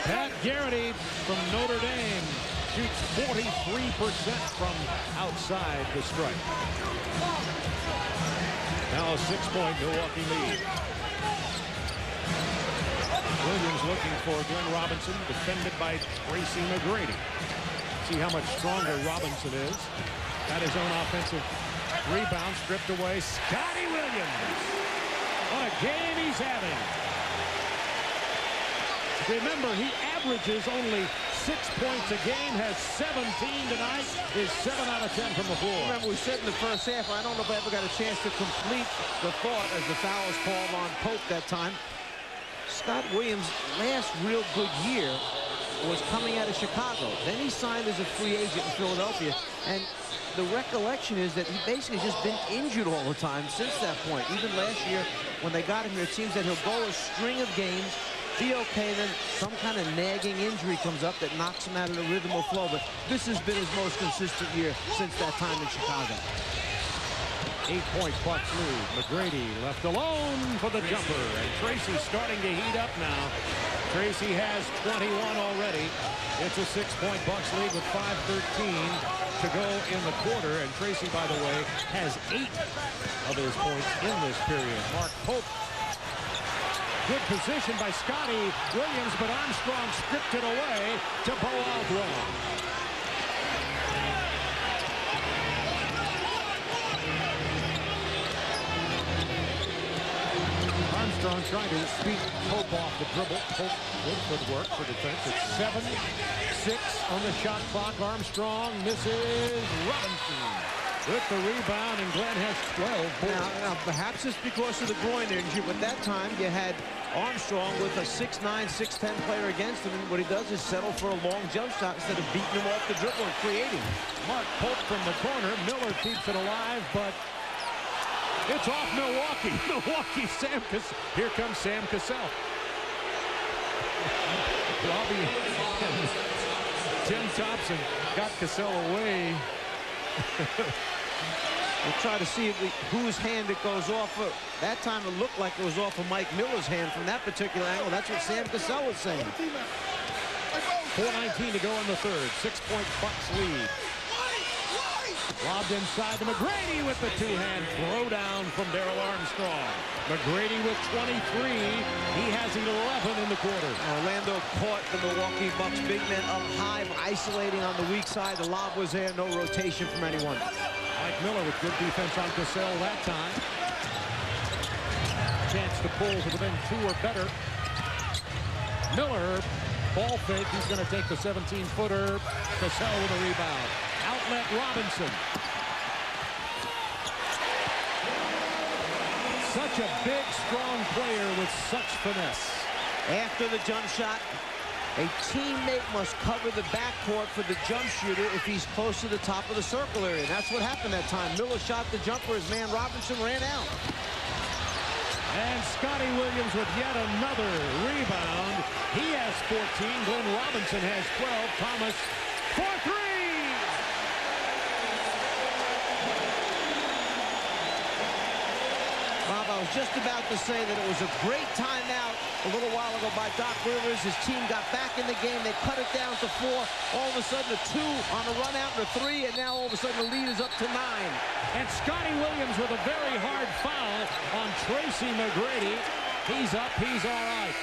Pat Garrity from Notre Dame shoots 43% from outside the stripe. Now a 6-point Milwaukee lead. Williams looking for Glenn Robinson, defended by Tracy McGrady. See how much stronger Robinson is. At his own offensive rebound, stripped away. Scotty Williams. What a game he's having. Remember, he averages only 6 points a game, has 17 tonight, is 7 out of 10 from the floor. Remember, we said in the first half, I don't know if I ever got a chance to complete the thought as the foul was called on Pope that time. Scott Williams' last real good year was coming out of Chicago. Then he signed as a free agent in Philadelphia, and the recollection is that he basically just been injured all the time since that point. Even last year, when they got him here, it seems that he'll go a string of games, be okay, and then some kind of nagging injury comes up that knocks him out of the rhythm or flow. But this has been his most consistent year since that time in Chicago. 8-point Bucks lead. McGrady left alone for the jumper, and Tracy starting to heat up now. Tracy has 21 already. It's a 6-point Bucks lead with 5:13 to go in the quarter, and Tracy, by the way, has 8 of his points in this period. Mark Pope. Good position by Scotty Williams, but Armstrong stripped it away to Bo Aldron. Armstrong trying to beat Pope off the dribble. Pope, good footwork for defense. It's 7-6 on the shot clock. Armstrong misses. Robinson with the rebound, and Glenn has 12 points. Now, perhaps it's because of the groin injury, but that time you had Armstrong with a 6'9", 6'10 player against him, and what he does is settle for a long jump shot instead of beating him off the dribble and creating. Mark Pope from the corner. Miller keeps it alive, but it's off Milwaukee. Milwaukee, here comes Sam Cassell. Robbie and Tim Thompson got Cassell away. We'll try to see whose hand it goes off of. That time it looked like it was off of Mike Miller's hand from that particular angle. That's what Sam Cassell was saying. 4:19 to go in the third. 6-point Bucks lead. Lobbed inside to McGrady with the two-hand throwdown from Darrell Armstrong. McGrady with 23. He has 11 in the quarter. Orlando caught the Milwaukee Bucks big men up high, isolating on the weak side. The lob was there, no rotation from anyone. Mike Miller with good defense on Cassell that time. Chance to pull to within 2 or better. Miller, ball fake. He's going to take the 17-footer. Cassell with a rebound. Outlet Robinson. Such a big, strong player with such finesse. After the jump shot, a teammate must cover the backcourt for the jump shooter if he's close to the top of the circle area. That's what happened that time. Miller shot the jumper. His man Robinson ran out. And Scotty Williams with yet another rebound. He has 14. Glenn Robinson has 12. Thomas for 3. Bob, I was just about to say that it was a great timeout a little while ago by Doc Rivers. His team got back in the game. They cut it down to 4. All of a sudden, a 2 on a run out and a 3, and now all of a sudden the lead is up to 9. And Scotty Williams with a very hard foul on Tracy McGrady. He's up. He's all right.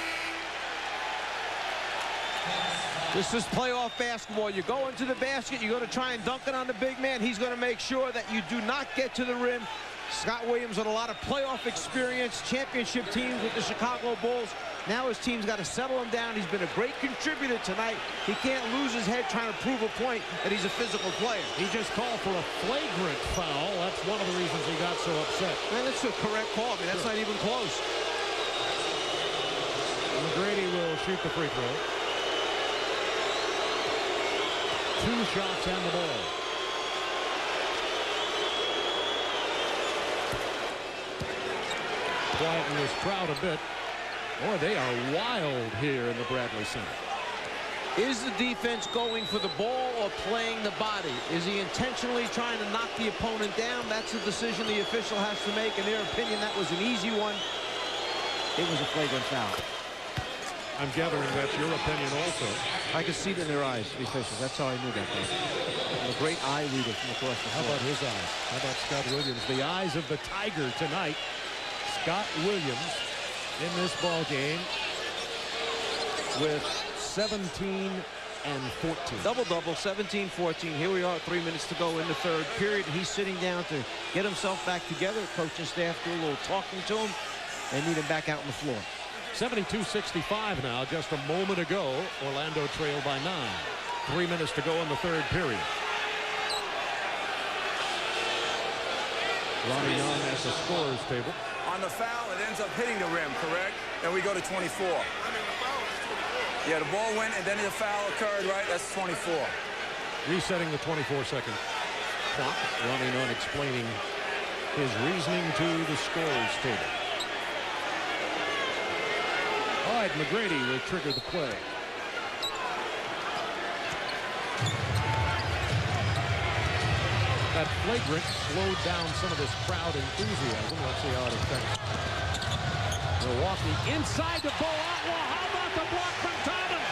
This is playoff basketball. You go into the basket, you're going to try and dunk it on the big man. He's going to make sure that you do not get to the rim. Scott Williams with a lot of playoff experience, championship teams with the Chicago Bulls. Now his team's got to settle him down. He's been a great contributor tonight. He can't lose his head trying to prove a point that he's a physical player. He just called for a flagrant foul. That's one of the reasons he got so upset. Man, that's a correct call. I mean, that's not even close. McGrady will shoot the free throw. 2 shots on the ball. Quieten this crowd a bit. Boy, they are wild here in the Bradley Center. Is the defense going for the ball or playing the body? Is he intentionally trying to knock the opponent down? That's a decision the official has to make. In their opinion, that was an easy one. It was a flagrant foul. I'm gathering that's your opinion also. I could see it in their eyes, the officials. That's how I knew that. A great eye reader from across the floor. How about his eyes? How about Scott Williams? The eyes of the Tiger tonight. Scott Williams in this ball game with 17 and 14. Double-double, 17-14. Here we are, 3 minutes to go in the third period. He's sitting down to get himself back together. Coaching staff do a little talking to him. They need him back out on the floor. 72-65 now. Just a moment ago, Orlando trailed by 9. 3 minutes to go in the third period. Ronnie Young at the scorer's table. On the foul, it ends up hitting the rim, correct? And we go to 24. Yeah, the ball went, and then the foul occurred, right? That's 24. Resetting the 24-second clock. Ronnie Young explaining his reasoning to the scorer's table. All right, McGrady will trigger the play. That flagrant slowed down some of this crowd enthusiasm. Let's see how it affects Milwaukee. Inside to Bo Outlaw. How about the block from Thomas?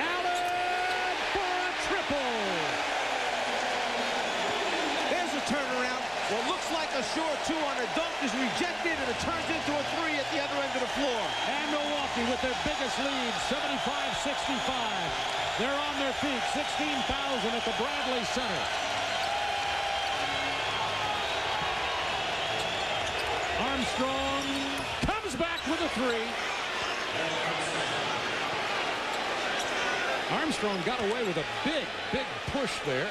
Allen for a triple. There's a turnaround. What looks like a short 2 on a dunk is rejected, and it turns into a 3 at the other end of the floor. And Milwaukee with their biggest lead, 75-65. They're on their feet, 16,000 at the Bradley Center. Armstrong comes back with a 3. Armstrong got away with a big push there.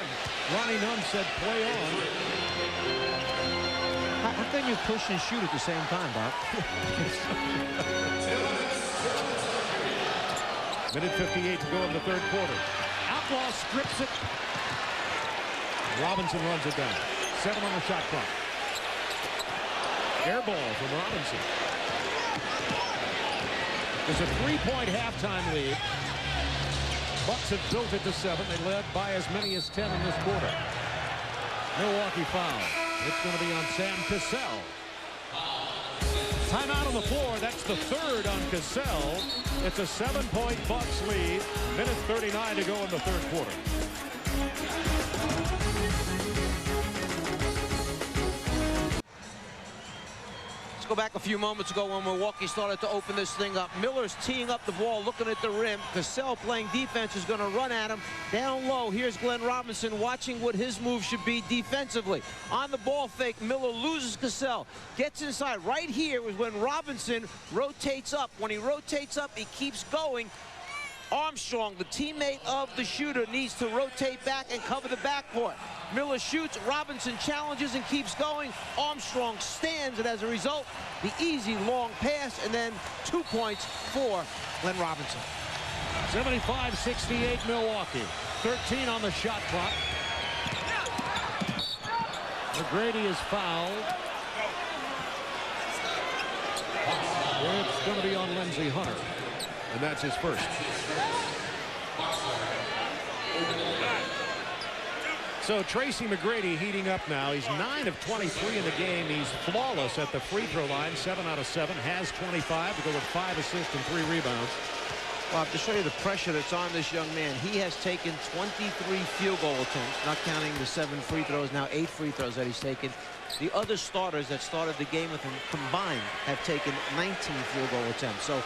Ronnie Nunn said play on. How can you push and shoot at the same time, Bob? Minute 58 to go in the third quarter. Outlaw strips it. Robinson runs it down. 7 on the shot clock. Air ball from Robinson. It's a 3-point halftime lead. Bucks have built it to 7. They led by as many as 10 in this quarter. Milwaukee foul. It's going to be on Sam Cassell. Timeout on the floor. That's the 3rd on Cassell. It's a 7-point Bucks lead. Minute 39 to go in the third quarter. Go back a few moments ago when Milwaukee started to open this thing up. Miller's teeing up the ball, looking at the rim. Cassell playing defense is going to run at him. Down low, here's Glenn Robinson watching what his move should be defensively. On the ball fake, Miller loses Cassell. Gets inside. Right here is when Robinson rotates up. When he rotates up, he keeps going. Armstrong, the teammate of the shooter, needs to rotate back and cover the backcourt. Miller shoots, Robinson challenges and keeps going. Armstrong stands, and as a result, the easy long pass, and then 2 points for Glenn Robinson. 75-68 Milwaukee. 13 on the shot clock. McGrady is fouled. It's going to be on Lindsey Hunter. And that's his first. So Tracy McGrady heating up now. He's 9 of 23 in the game. He's flawless at the free throw line. 7 out of 7. Has 25 to go with 5 assists and 3 rebounds. Well, to show you the pressure that's on this young man, he has taken 23 field goal attempts, not counting the 7 free throws, now 8 free throws that he's taken. The other starters that started the game with him combined have taken 19 field goal attempts. So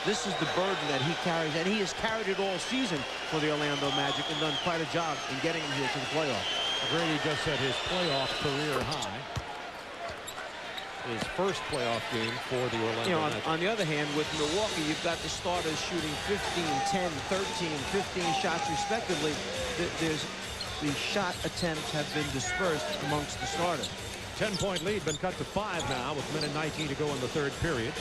this is the burden that he carries, and he has carried it all season for the Orlando Magic and done quite a job in getting him here to the playoffs. McGrady just set his playoff career high. His first playoff game for the Orlando Magic. On the other hand, with Milwaukee, you've got the starters shooting 15, 10, 13, 15 shots respectively. The shot attempts have been dispersed amongst the starters. 10-point lead been cut to 5 now with minute 19 to go in the third period.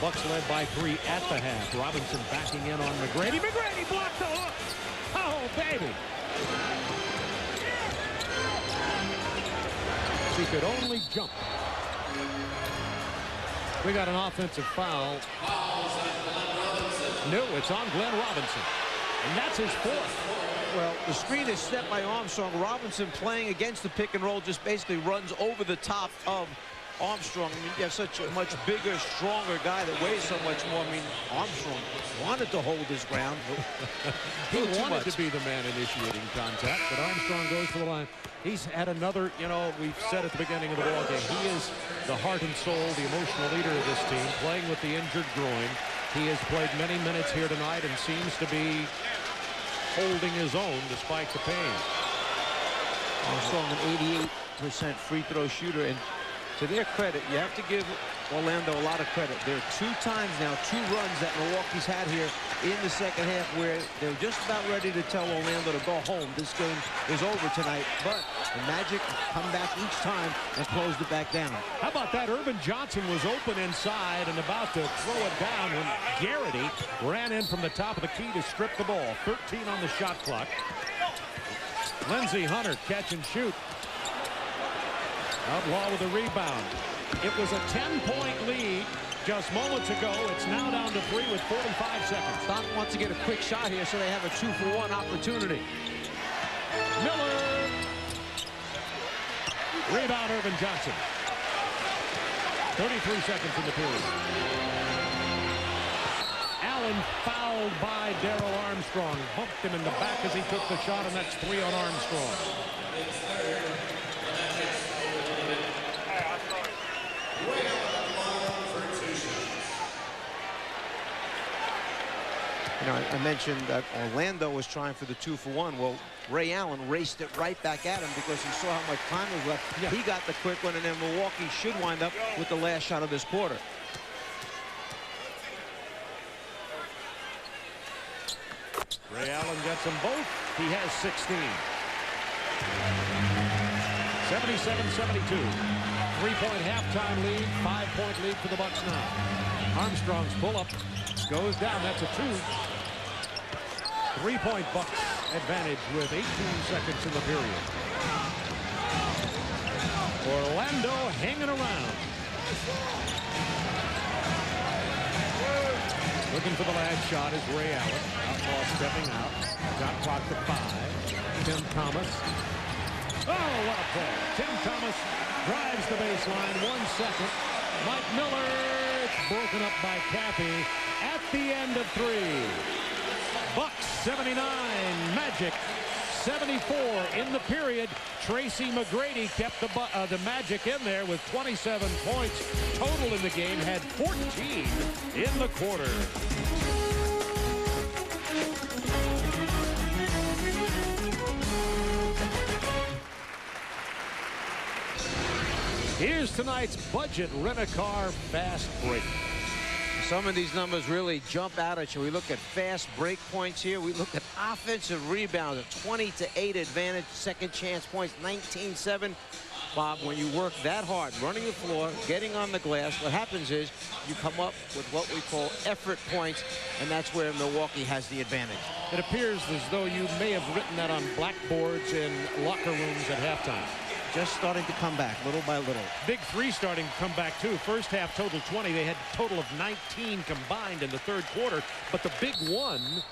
Bucks led by 3 at the half. Robinson backing in on McGrady. McGrady blocked the hook. Oh, baby. He could only jump. We got an offensive foul. No, it's on Glenn Robinson. And that's his 4th. Well, the screen is set by Armstrong. Robinson playing against the pick and roll just basically runs over the top of Armstrong. I mean, you have such a much bigger, stronger guy that weighs so much more. I mean, Armstrong wanted to hold his ground. He wanted to be the man initiating contact, but Armstrong goes to the line. He's had another, we've said at the beginning of the ball game, he is the heart and soul, the emotional leader of this team, playing with the injured groin. He has played many minutes here tonight and seems to be holding his own despite the pain. Armstrong, an 88% free throw shooter, and to their credit, you have to give Orlando a lot of credit. There are 2 times now, 2 runs that Milwaukee's had here in the second half where they're just about ready to tell Orlando to go home. This game is over tonight, but the Magic come back each time and closed it back down. How about that? Urban Johnson was open inside and about to throw it down when Garrity ran in from the top of the key to strip the ball. 13 on the shot clock. Lindsey Hunter catch and shoot. Outlaw with a rebound. It was a 10-point lead just moments ago. It's now down to 3 with 45 seconds. Doc wants to get a quick shot here, so they have a 2-for-1 opportunity. Miller. Rebound, Urban Johnson. 33 seconds in the period. Allen fouled by Darrell Armstrong. Bumped him in the back as he took the shot, and that's 3 on Armstrong. I mentioned that Orlando was trying for the 2-for-1. Well, Ray Allen raced it right back at him because he saw how much time was left. Yeah. He got the quick one, and then Milwaukee should wind up with the last shot of this quarter. Ray Allen gets them both. He has 16. 77-72. 3-point halftime lead. 5-point lead for the Bucks now. Armstrong's pull-up goes down. That's a 2. 3-point Bucks advantage with 18 seconds in the period. Orlando hanging around. Looking for the last shot is Ray Allen. Outlaw stepping out. Shot clock to 5. Tim Thomas. Oh, what a play. Tim Thomas drives the baseline. 1 second. Mike Miller. It's broken up by Cappy at the end of 3. Bucks 79, Magic 74 in the period. Tracy McGrady kept the Magic in there with 27 points total in the game, had 14 in the quarter. Here's tonight's budget rent-a-car fast break. Some of these numbers really jump out at you. We look at fast break points here. We look at offensive rebounds, a 20-8 advantage, second chance points, 19-7. Bob, when you work that hard, running the floor, getting on the glass, what happens is you come up with what we call effort points, and that's where Milwaukee has the advantage. It appears as though you may have written that on blackboards in locker rooms at halftime. Just starting to come back little by little. Big 3 starting to come back too. First half total 20. They had a total of 19 combined in the third quarter. But the big one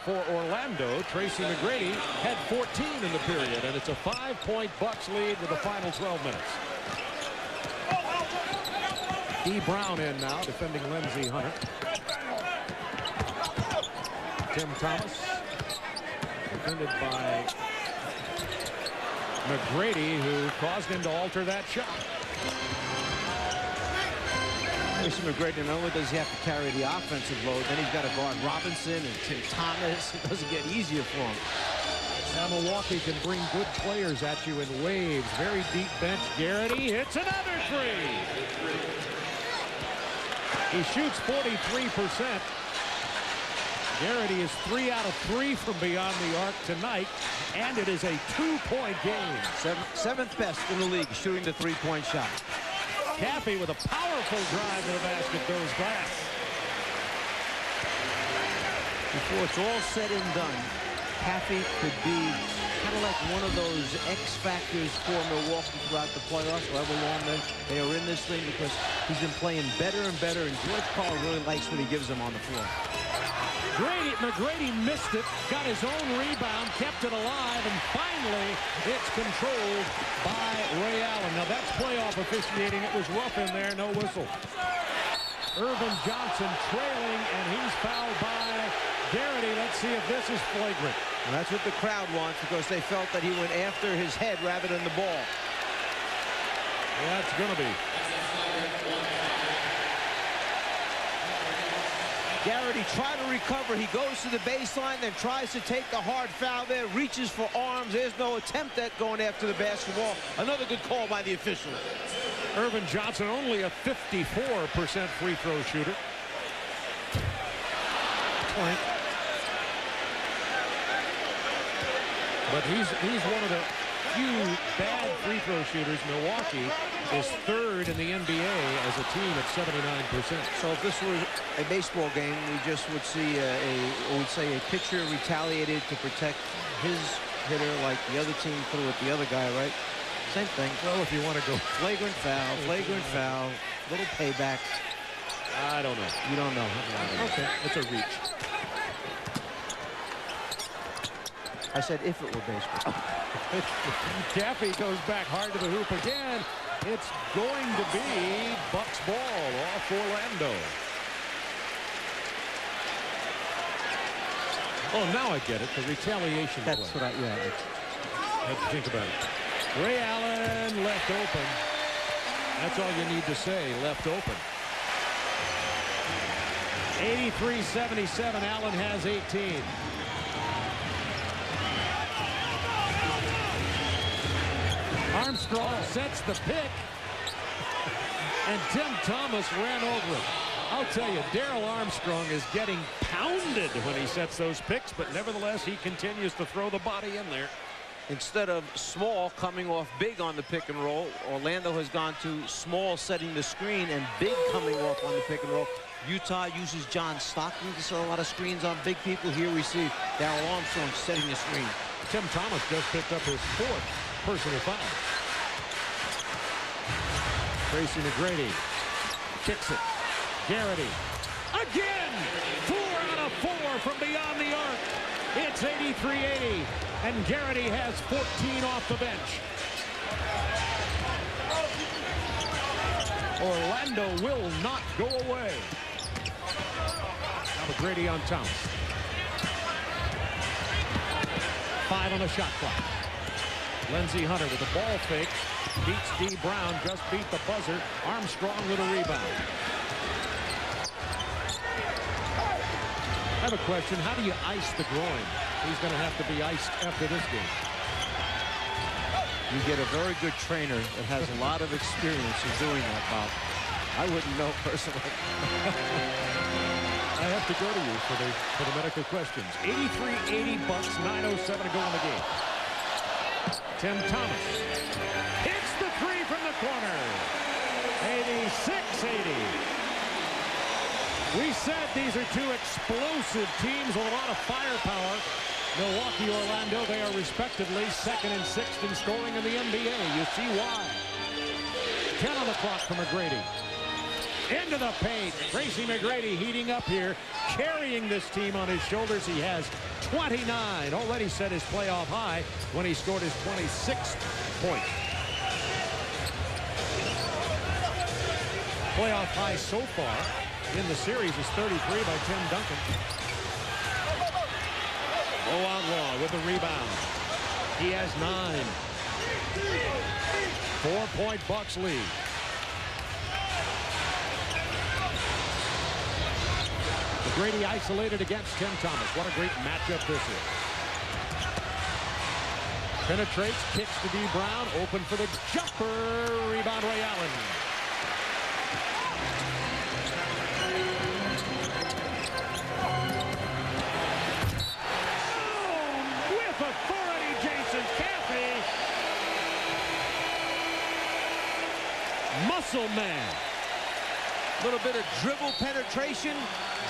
for Orlando. Tracy McGrady had 14 in the period, and it's a 5-point Bucks lead with the final 12 minutes. E. Brown in now, defending Lindsey Hunter. Tim Thomas, defended by McGrady, who caused him to alter that shot. Tracy McGrady, not only does he have to carry the offensive load, then he's got to guard Robinson and Tim Thomas. It doesn't get easier for him. Now Milwaukee can bring good players at you in waves. Very deep bench. Garrity hits another three. He shoots 43%. Garrity is 3 out of 3 from beyond the arc tonight, and it is a 2-point game. Seventh best in the league shooting the 3-point shot. Caffey with a powerful drive to the basket goes glass. Before it's all said and done, Caffey could be kind of like one of those X factors for Milwaukee throughout the playoffs, however long they are in this thing, because he's been playing better and better, and George Karl really likes what he gives him on the floor. McGrady missed it, got his own rebound, kept it alive, and finally it's controlled by Ray Allen. Now that's playoff officiating. It was rough in there, no whistle. Irvin Johnson trailing, and he's fouled by Garrity. Let's see if this is flagrant. And that's what the crowd wants, because they felt that he went after his head rather than the ball. Yeah, it's going to be. Garrity trying to recover. He goes to the baseline, then tries to take the hard foul there, reaches for arms. There's no attempt at going after the basketball. Another good call by the official. Irvin Johnson, only a 54% free throw shooter. Point. But he's one of the few bad free throw shooters. Milwaukee is third in the NBA as a team at 79%. So if this were a baseball game, we just would see a pitcher retaliated to protect his hitter like the other team threw at the other guy, right? Same thing. Well, if you want to go flagrant foul, little payback. I don't know. You don't know. Okay, it's a reach. I said if it were baseball. Caffey goes back hard to the hoop again. It's going to be Bucks ball off Orlando. Oh, now I get it. The retaliation play. That's what I had to think about it. Ray Allen left open. That's all you need to say, left open. 83-77, Allen has 18. Armstrong sets the pick, and Tim Thomas ran over it. I'll tell you, Darrell Armstrong is getting pounded when he sets those picks, but nevertheless, he continues to throw the body in there. Instead of Small coming off big on the pick and roll, Orlando has gone to Small setting the screen and Big coming off on the pick and roll. Utah uses John Stockton to set a lot of screens on big people. Here we see Darrell Armstrong setting the screen. Tim Thomas just picked up his 4th personal foul. Tracy McGrady kicks it. Garrity again. 4 out of 4 from beyond the arc. It's 83-80, and Garrity has 14 off the bench. Orlando will not go away. Now McGrady on Thomas. 5 on the shot clock. Lindsey Hunter with the ball fake. Beats D. Brown, just beat the buzzer. Armstrong with a rebound. I have a question. How do you ice the groin? He's going to have to be iced after this game. You get a very good trainer that has a lot of experience in doing that, Bob. I wouldn't know personally. I have to go to you for the medical questions. 83-80 Bucks, 9:07 to go in the game. Tim Thomas hits the 3 from the corner. 86-80. We said these are two explosive teams with a lot of firepower. Milwaukee, Orlando, they are respectively 2nd and 6th in scoring in the NBA. You see why. 10 on the clock for McGrady. Into the paint. Tracy McGrady heating up here, carrying this team on his shoulders. He has 29. Already set his playoff high when he scored his 26th point. Playoff high so far in the series is 33 by Tim Duncan. Outlaw with the rebound. He has 9. 4-point Bucks lead. McGrady isolated against Tim Thomas. What a great matchup this is. Penetrates, kicks to D. Brown, open for the jumper. Rebound, Ray Allen. With authority, Jason Caffey. Muscle man. A little bit of dribble penetration,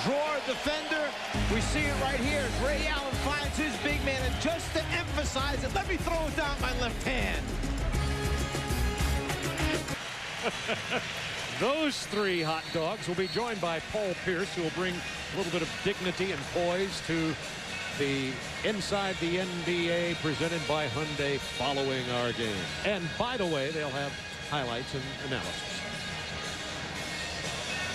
draw defender. We see it right here. Ray Allen finds his big man, and just to emphasize it, let me throw it down my left hand. Those three hot dogs will be joined by Paul Pierce, who will bring a little bit of dignity and poise to the Inside the NBA presented by Hyundai following our game. And by the way, they'll have highlights and analysis.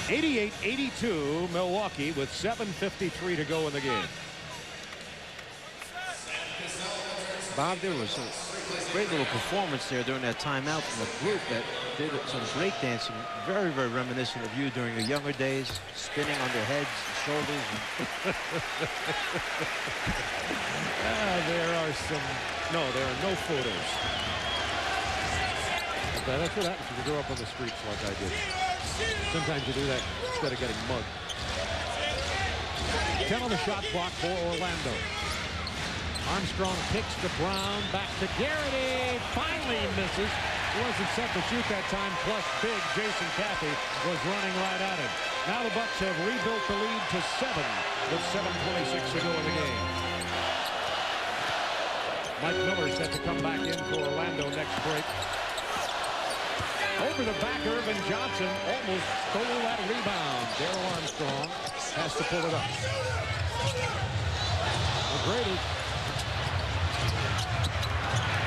88-82 Milwaukee with 7:53 to go in the game. Bob, there was a great little performance there during that timeout from a group that did some break dancing, very, very reminiscent of you during your younger days, spinning on their heads and shoulders. There are no photos. That's what happens if you grow up on the streets like I did. Sometimes you do that instead of getting mugged. 10 on the shot clock for Orlando. Armstrong kicks to Brown, back to Garrity, finally misses. Wasn't set to shoot that time, plus big Jason Caffey was running right at him. Now the Bucks have rebuilt the lead to 7 with 7:26 to go in the game. Mike Miller set to come back in for Orlando next break. Over the back, Irvin Johnson almost stole that rebound. Darrell Armstrong has to pull it up. McGrady.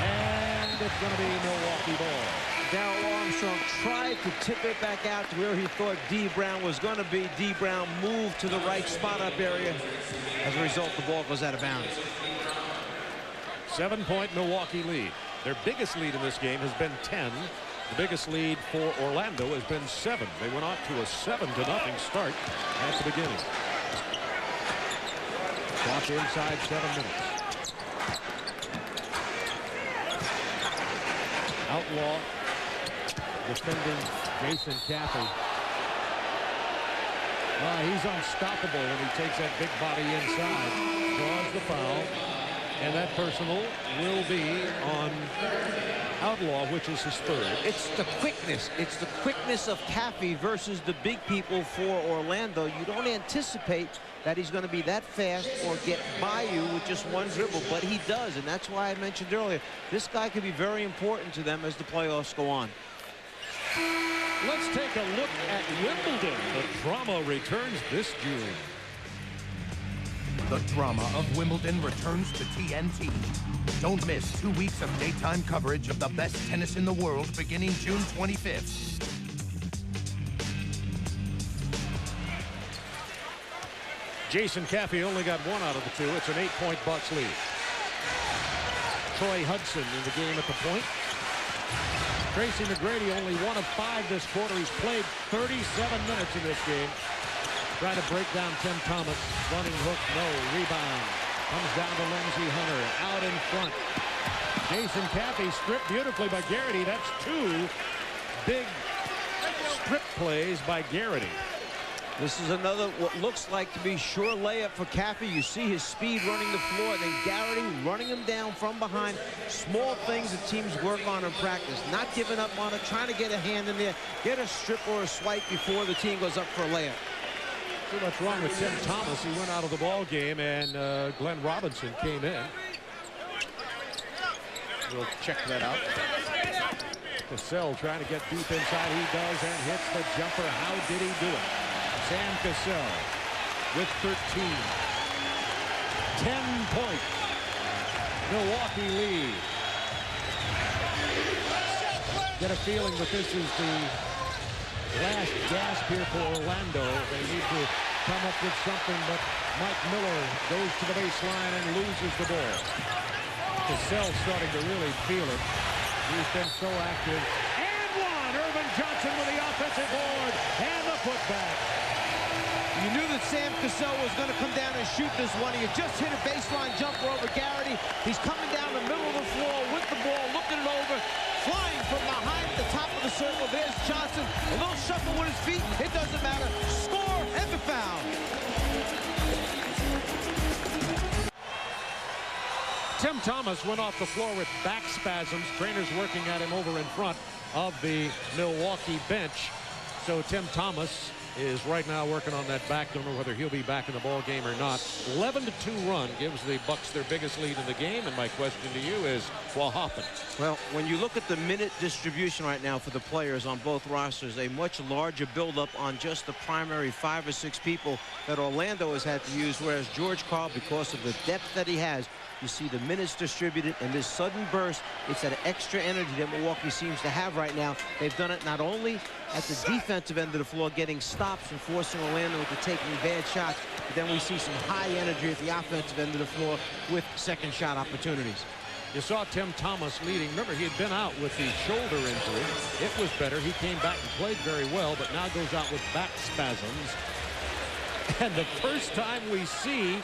And it's going to be Milwaukee ball. Darrell Armstrong tried to tip it back out to where he thought D. Brown was going to be. D. Brown moved to the right spot-up area. As a result, the ball goes out of bounds. 7-point Milwaukee lead. Their biggest lead in this game has been 10. The biggest lead for Orlando has been 7. They went out to a 7-0 start at the beginning. Clock inside 7 minutes. Outlaw defending Jason Caffey. He's unstoppable when he takes that big body inside. Draws the foul. And that personal will be on Outlaw, which is his third. It's the quickness. It's the quickness of Caffey versus the big people for Orlando. You don't anticipate that he's going to be that fast or get by you with just one dribble, but he does, and that's why I mentioned earlier, this guy could be very important to them as the playoffs go on. Let's take a look at Wimbledon. The drama returns this June. The drama of Wimbledon returns to TNT. Don't miss 2 weeks of daytime coverage of the best tennis in the world beginning June 25th. Jason Caffey only got 1 out of the 2. It's an 8-point Bucks lead. Troy Hudson in the game at the point. Tracy McGrady only 1 of 5 this quarter. He's played 37 minutes in this game. Trying to break down Tim Thomas. Running hook, no. Rebound. Comes down to Lindsey Hunter. Out in front. Jason Caffey stripped beautifully by Garrity. That's 2 big strip plays by Garrity. This is another what looks like to be sure layup for Caffey. You see his speed running the floor, and then Garrity running him down from behind. Small things that teams work on in practice. Not giving up on it, trying to get a hand in there, get a strip or a swipe before the team goes up for a layup. Too much wrong with Tim Thomas. He went out of the ball game, and Glenn Robinson came in. We'll check that out. Cassell trying to get deep inside. He does and hits the jumper. How did he do it? Sam Cassell with 13. 10 points. Milwaukee lead. Get a feeling that this is the last gasp here for Orlando. They need to come up with something, but Mike Miller goes to the baseline and loses the ball. Cassell starting to really feel it. He's been so active. And one! Irvin Johnson with the offensive board and the putback. You knew that Sam Cassell was going to come down and shoot this one. He had just hit a baseline jumper over Garrity. He's coming down the middle of the floor with the ball, looking it over, flying from behind at the top of the circle. There's Johnson. A little shuffle with his feet. It doesn't matter. Score and the foul. Tim Thomas went off the floor with back spasms. Trainers working at him over in front of the Milwaukee bench. So Tim Thomas is right now working on that back. Don't know whether he'll be back in the ball game or not. 11-2 run gives the Bucks their biggest lead in the game. And my question to you is, what happened? Well, when you look at the minute distribution right now for the players on both rosters, a much larger buildup on just the primary 5 or 6 people that Orlando has had to use, whereas George Karl, because of the depth that he has, you see the minutes distributed and this sudden burst. It's that extra energy that Milwaukee seems to have right now. They've done it not only at the defensive end of the floor, getting stops and forcing Orlando into taking bad shots, but then we see some high energy at the offensive end of the floor with second shot opportunities. You saw Tim Thomas leading. Remember, he had been out with the shoulder injury. It was better. He came back and played very well, but now goes out with back spasms. And the first time we see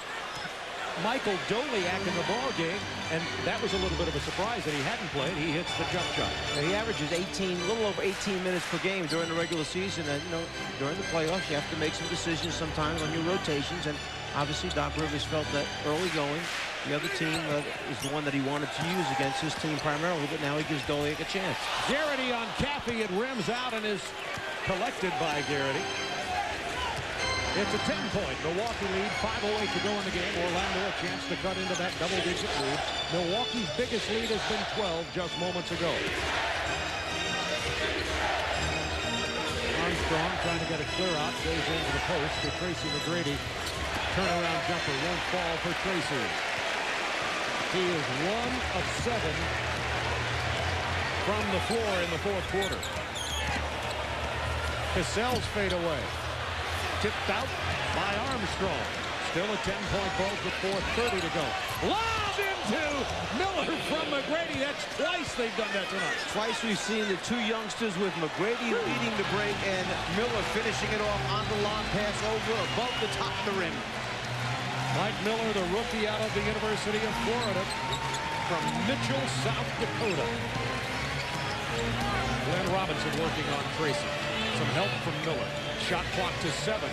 Michael Doliak in the ball game, and that was a little bit of a surprise that he hadn't played. He hits the jump shot. And he averages a little over 18 minutes per game during the regular season, and you know, during the playoffs you have to make some decisions sometimes on your rotations, and obviously Doc Rivers felt that early going the other team is the one that he wanted to use against his team primarily, but now he gives Doliak a chance. Garrity on Caffey. It rims out and is collected by Garrity. It's a 10-point Milwaukee lead. 5:08 to go in the game. Orlando a chance to cut into that double-digit lead. Milwaukee's biggest lead has been 12 just moments ago. Armstrong trying to get a clear out. Goes into the post to Tracy McGrady. Turnaround jumper won't fall for Tracy. He is 1 of 7 from the floor in the fourth quarter. Cassell's fade away. Tipped out by Armstrong. Still a 10-point ball with 4:30 to go. Lob into Miller from McGrady. That's twice they've done that tonight. Twice we've seen the 2 youngsters with McGrady leading the break and Miller finishing it off on the long pass over above the top of the rim. Mike Miller, the rookie out of the University of Florida from Mitchell, South Dakota. Glenn Robinson working on Tracy. Some help from Miller. Shot clock to 7.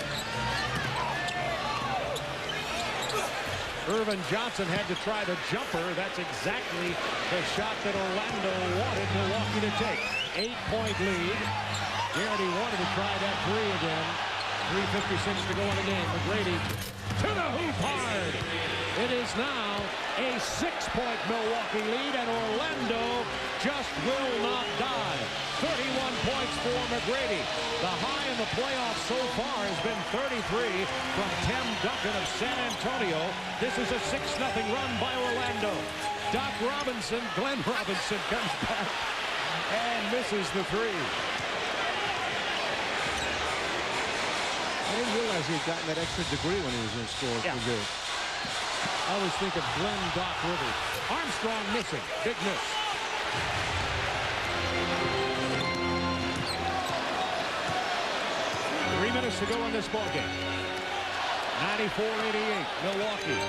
Irvin Johnson had to try the jumper. That's exactly the shot that Orlando wanted Milwaukee to take. 8-point lead. Garrity wanted to try that 3 again. 3:56 to go in the game. McGrady to the hoop hard. It is now a 6-point Milwaukee lead, and Orlando just will not die. 31 points for McGrady. The high in the playoffs so far has been 33 from Tim Duncan of San Antonio. This is a 6-0 run by Orlando. Doc Robinson, Glenn Robinson comes back and misses the 3. I didn't realize he had gotten that extra degree when he was in school. Yeah. I always think of Glenn Doc Rivers. Armstrong missing. Big miss. Three minutes to go in this ball game. 94-88, Milwaukee.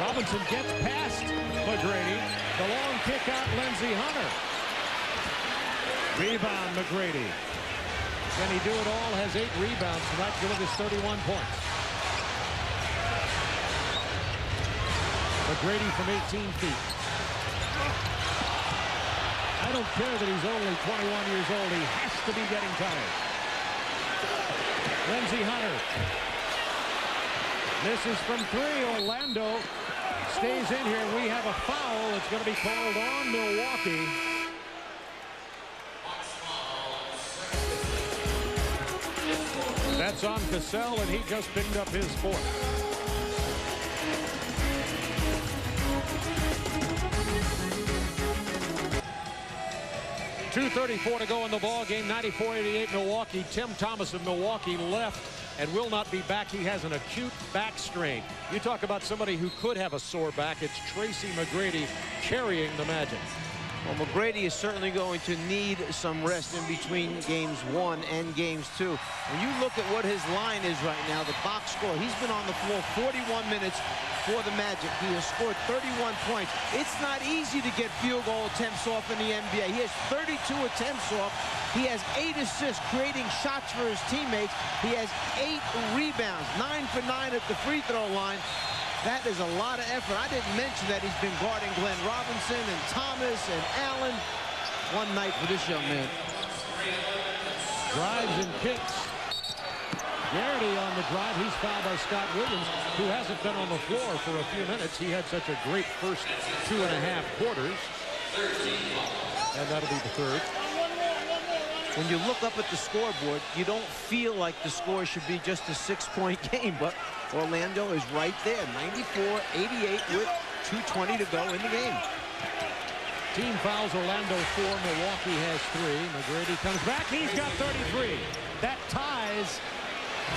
Robinson gets past McGrady. The long kick out, Lindsey Hunter. Rebound, McGrady. Can he do it all? Has 8 rebounds tonight, giving us 31 points. McGrady from 18 feet. I don't care that he's only 21 years old. He has to be getting tired. Lindsey Hunter. Misses from 3. Orlando stays in here. We have a foul that's going to be called on Milwaukee. That's on Cassell, and he just picked up his fourth. 2:34 to go in the ball game. 94-88 Milwaukee. Tim Thomas of Milwaukee left and will not be back. He has an acute back strain. You talk about somebody who could have a sore back. It's Tracy McGrady carrying the Magic. Well, McGrady is certainly going to need some rest in between games 1 and games 2. When you look at what his line is right now, the box score, he's been on the floor 41 minutes for the Magic. He has scored 31 points. It's not easy to get field goal attempts off in the NBA. He has 32 attempts off. He has 8 assists, creating shots for his teammates. He has 8 rebounds, 9 for 9 at the free throw line. That is a lot of effort. I didn't mention that he's been guarding Glenn Robinson and Thomas and Allen. One night for this young man. Drives and kicks. Garrity on the drive. He's fouled by Scott Williams, who hasn't been on the floor for a few minutes. He had such a great first 2.5 quarters. And that'll be the third. When you look up at the scoreboard, you don't feel like the score should be just a 6-point game, but Orlando is right there, 94-88 with 2:20 to go in the game. Team fouls, Orlando 4, Milwaukee has 3. McGrady comes back, he's got 33. That ties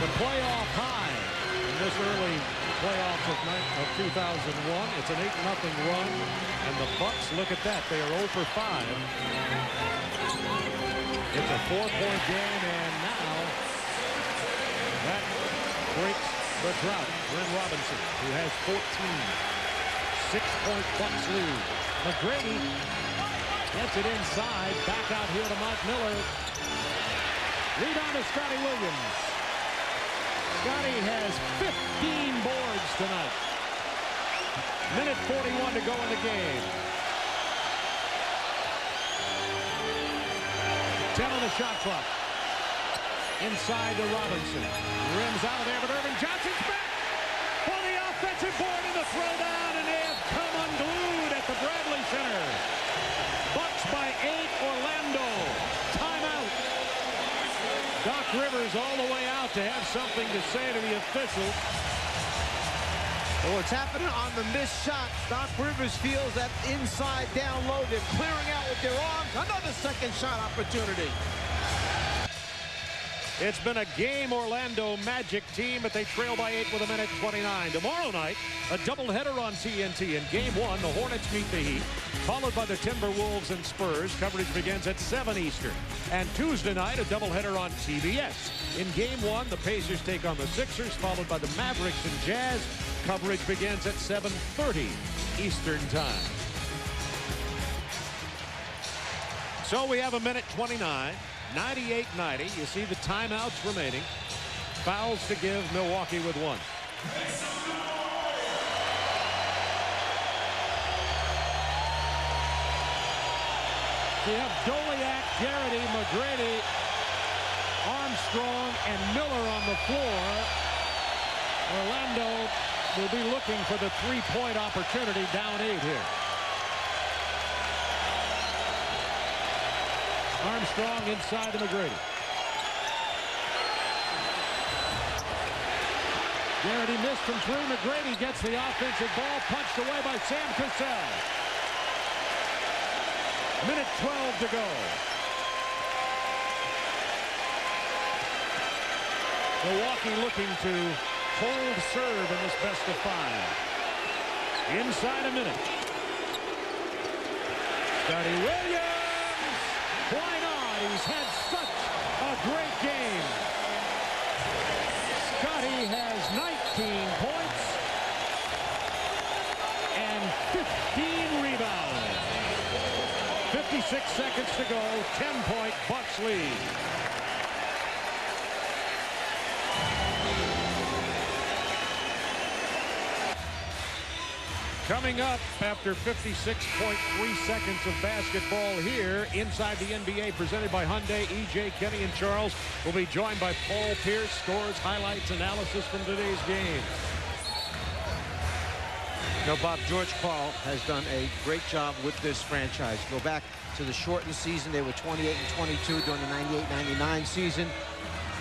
the playoff high in this early playoffs of 2001. It's an 8-0 run, and the Bucks, look at that, they are 0 for 5. It's a 4-point game, and now that breaks the drought. Glenn Robinson, who has 14. 6-point Bucks lead. McGrady gets it inside. Back out here to Mike Miller. Rebound to Scotty Williams. Scotty has 15 boards tonight. Minute 41 to go in the game. 10 on the shot clock. Inside to Robinson. Rims out of there, but Irving Johnson's back for the offensive board in the throwdown, and they have come unglued at the Bradley Center. Bucks by 8, Orlando. Timeout. Doc Rivers all the way out to have something to say to the officials. Well, what's happening on the missed shot, Doc Rivers feels that inside down low, they're clearing out with their arms. Another second shot opportunity. It's been a game Orlando Magic team, but they trail by 8 with a minute 29. Tomorrow night, a doubleheader on TNT. In game 1, the Hornets meet the Heat, followed by the Timberwolves and Spurs. Coverage begins at 7 Eastern. And Tuesday night, a doubleheader on TBS. In game 1, the Pacers take on the Sixers, followed by the Mavericks and Jazz. Coverage begins at 7:30 Eastern time. So we have a minute 29, 98-90. You see the timeouts remaining. Fouls to give, Milwaukee with 1. We have Doliak, Garrity, McGrady, Armstrong, and Miller on the floor. Orlando will be looking for the 3-point opportunity, down 8 here. Armstrong inside to McGrady. Garrity missed from 3. McGrady gets the offensive ball, punched away by Sam Cassell. Minute 12 to go. Milwaukee looking to hold serve in this best of 5. Inside a minute. Scotty Williams. Why not? He's had such a great game. Scotty has 19 points and 15 rebounds. 56 seconds to go. 10-point Bucks lead. Coming up after 56.3 seconds of basketball here inside the NBA, presented by Hyundai, EJ, Kenny, and Charles. We'll be joined by Paul Pierce, scores, highlights, analysis from today's game. No, Bob, George Karl has done a great job with this franchise. Go back to the shortened season. They were 28-22 during the 98-99 season.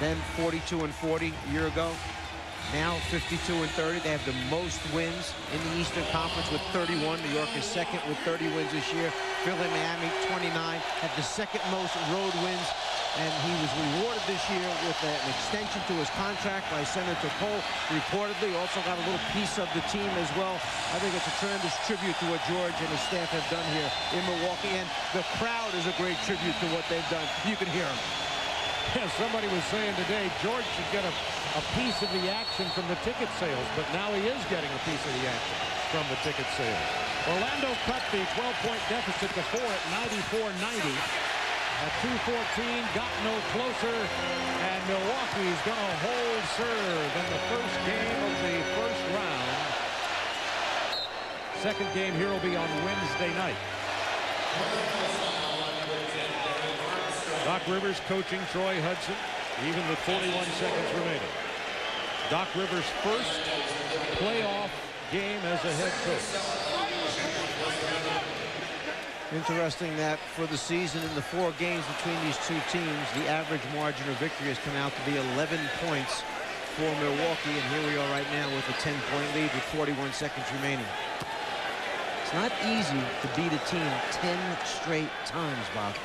Then 42-40 a year ago. Now 52-30. They have the most wins in the Eastern Conference with 31. New York is second with 30 wins this year. Philly, Miami, 29. Had the second most road wins. And he was rewarded this year with an extension to his contract by Senator Cole. Reportedly also got a little piece of the team as well. I think it's a tremendous tribute to what George and his staff have done here in Milwaukee. And the crowd is a great tribute to what they've done. You can hear them. Yeah, somebody was saying today George should get a piece of the action from the ticket sales, but now he is getting a piece of the action from the ticket sales. Orlando cut the 12-point deficit to 4 at 94-90. At 2:14, got no closer, and Milwaukee's going to hold serve in the first game of the first round. Second game here will be on Wednesday night. Doc Rivers coaching Troy Hudson, even with 41 seconds remaining. Doc Rivers' first playoff game as a head coach. Interesting that for the season, in the 4 games between these two teams, the average margin of victory has come out to be 11 points for Milwaukee, and here we are right now with a 10-point lead with 41 seconds remaining. It's not easy to beat a team 10 straight times, Bob.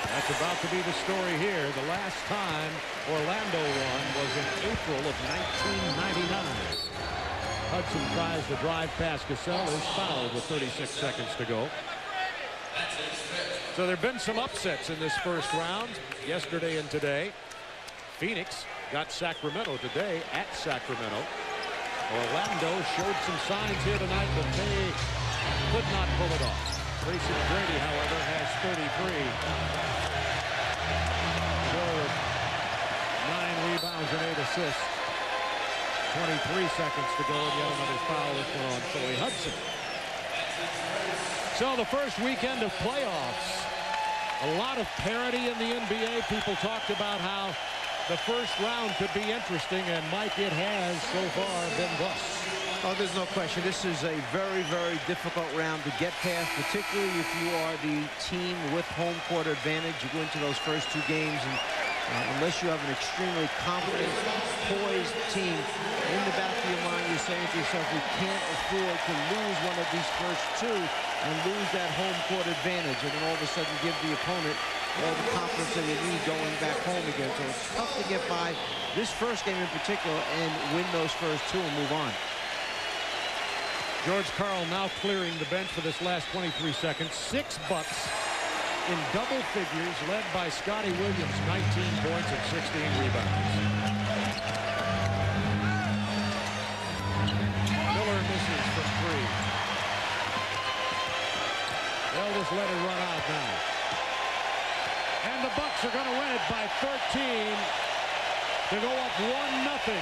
That's about to be the story here. The last time Orlando won was in April of 1999. Hudson tries to drive past Cassell, is fouled with 36 seconds to go. So there have been some upsets in this first round, yesterday and today. Phoenix got Sacramento today at Sacramento. Orlando showed some signs here tonight, but they could not pull it off. Tracy McGrady, however, has 33. Hill with 9 rebounds and 8 assists. 23 seconds to go, and yet another foul. This one on Troy Hudson. So the first weekend of playoffs, a lot of parity in the NBA. People talked about how the first round could be interesting, and Mike, it has so far been thus. Oh, there's no question. This is a very, very difficult round to get past, particularly if you are the team with home court advantage. You go into those first 2 games, and unless you have an extremely confident, poised team, in the back of your mind, you're saying to yourself, we can't afford to lose one of these first 2 and lose that home court advantage, and then all of a sudden give the opponent all the confidence that they need going back home again. So it's tough to get by this first game in particular and win those first 2 and move on. George Karl now clearing the bench for this last 23 seconds. 6 bucks in double figures, led by Scotty Williams, 19 points and 16 rebounds. Miller misses from 3. They'll just let it run out now. And the Bucks are going to win it by 13 to go up 1-0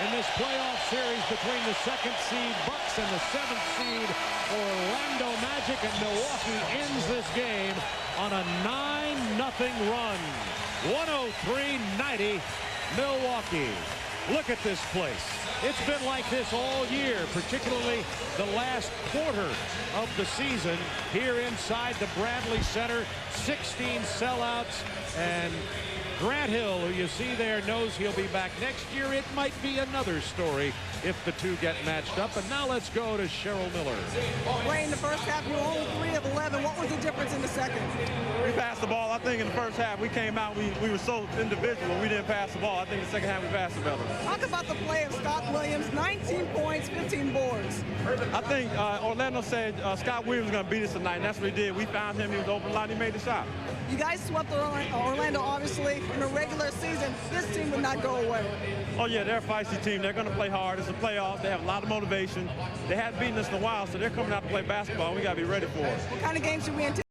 in this playoff series between the 2nd seed Bucks and the 7th seed Orlando Magic, and Milwaukee ends this game on a 9-0 run. 103-90 Milwaukee. Look at this place. It's been like this all year, particularly the last quarter of the season here inside the Bradley Center. 16 sellouts, and Grant Hill, who you see there, knows he'll be back next year. It might be another story if the 2 get matched up. And now let's go to Cheryl Miller. Ray, in the first half, you were only 3 of 11. What was the difference in the second? We passed the ball. I think in the first half, we came out, we were so individual, we didn't pass the ball. I think in the second half, we passed it better. Talk about the play of Scott Williams, 19 points, 15 boards. I think Orlando said Scott Williams was going to beat us tonight, and that's what he did. We found him. He was open a lot. He made the shot. You guys swept Orlando, obviously, in the regular season. This team would not go away. Oh, yeah, they're a feisty team. They're going to play hard. It's a playoff. They have a lot of motivation. They haven't beaten us in a while, so they're coming out to play basketball. We got to be ready for it. What kind of game should we anticipate?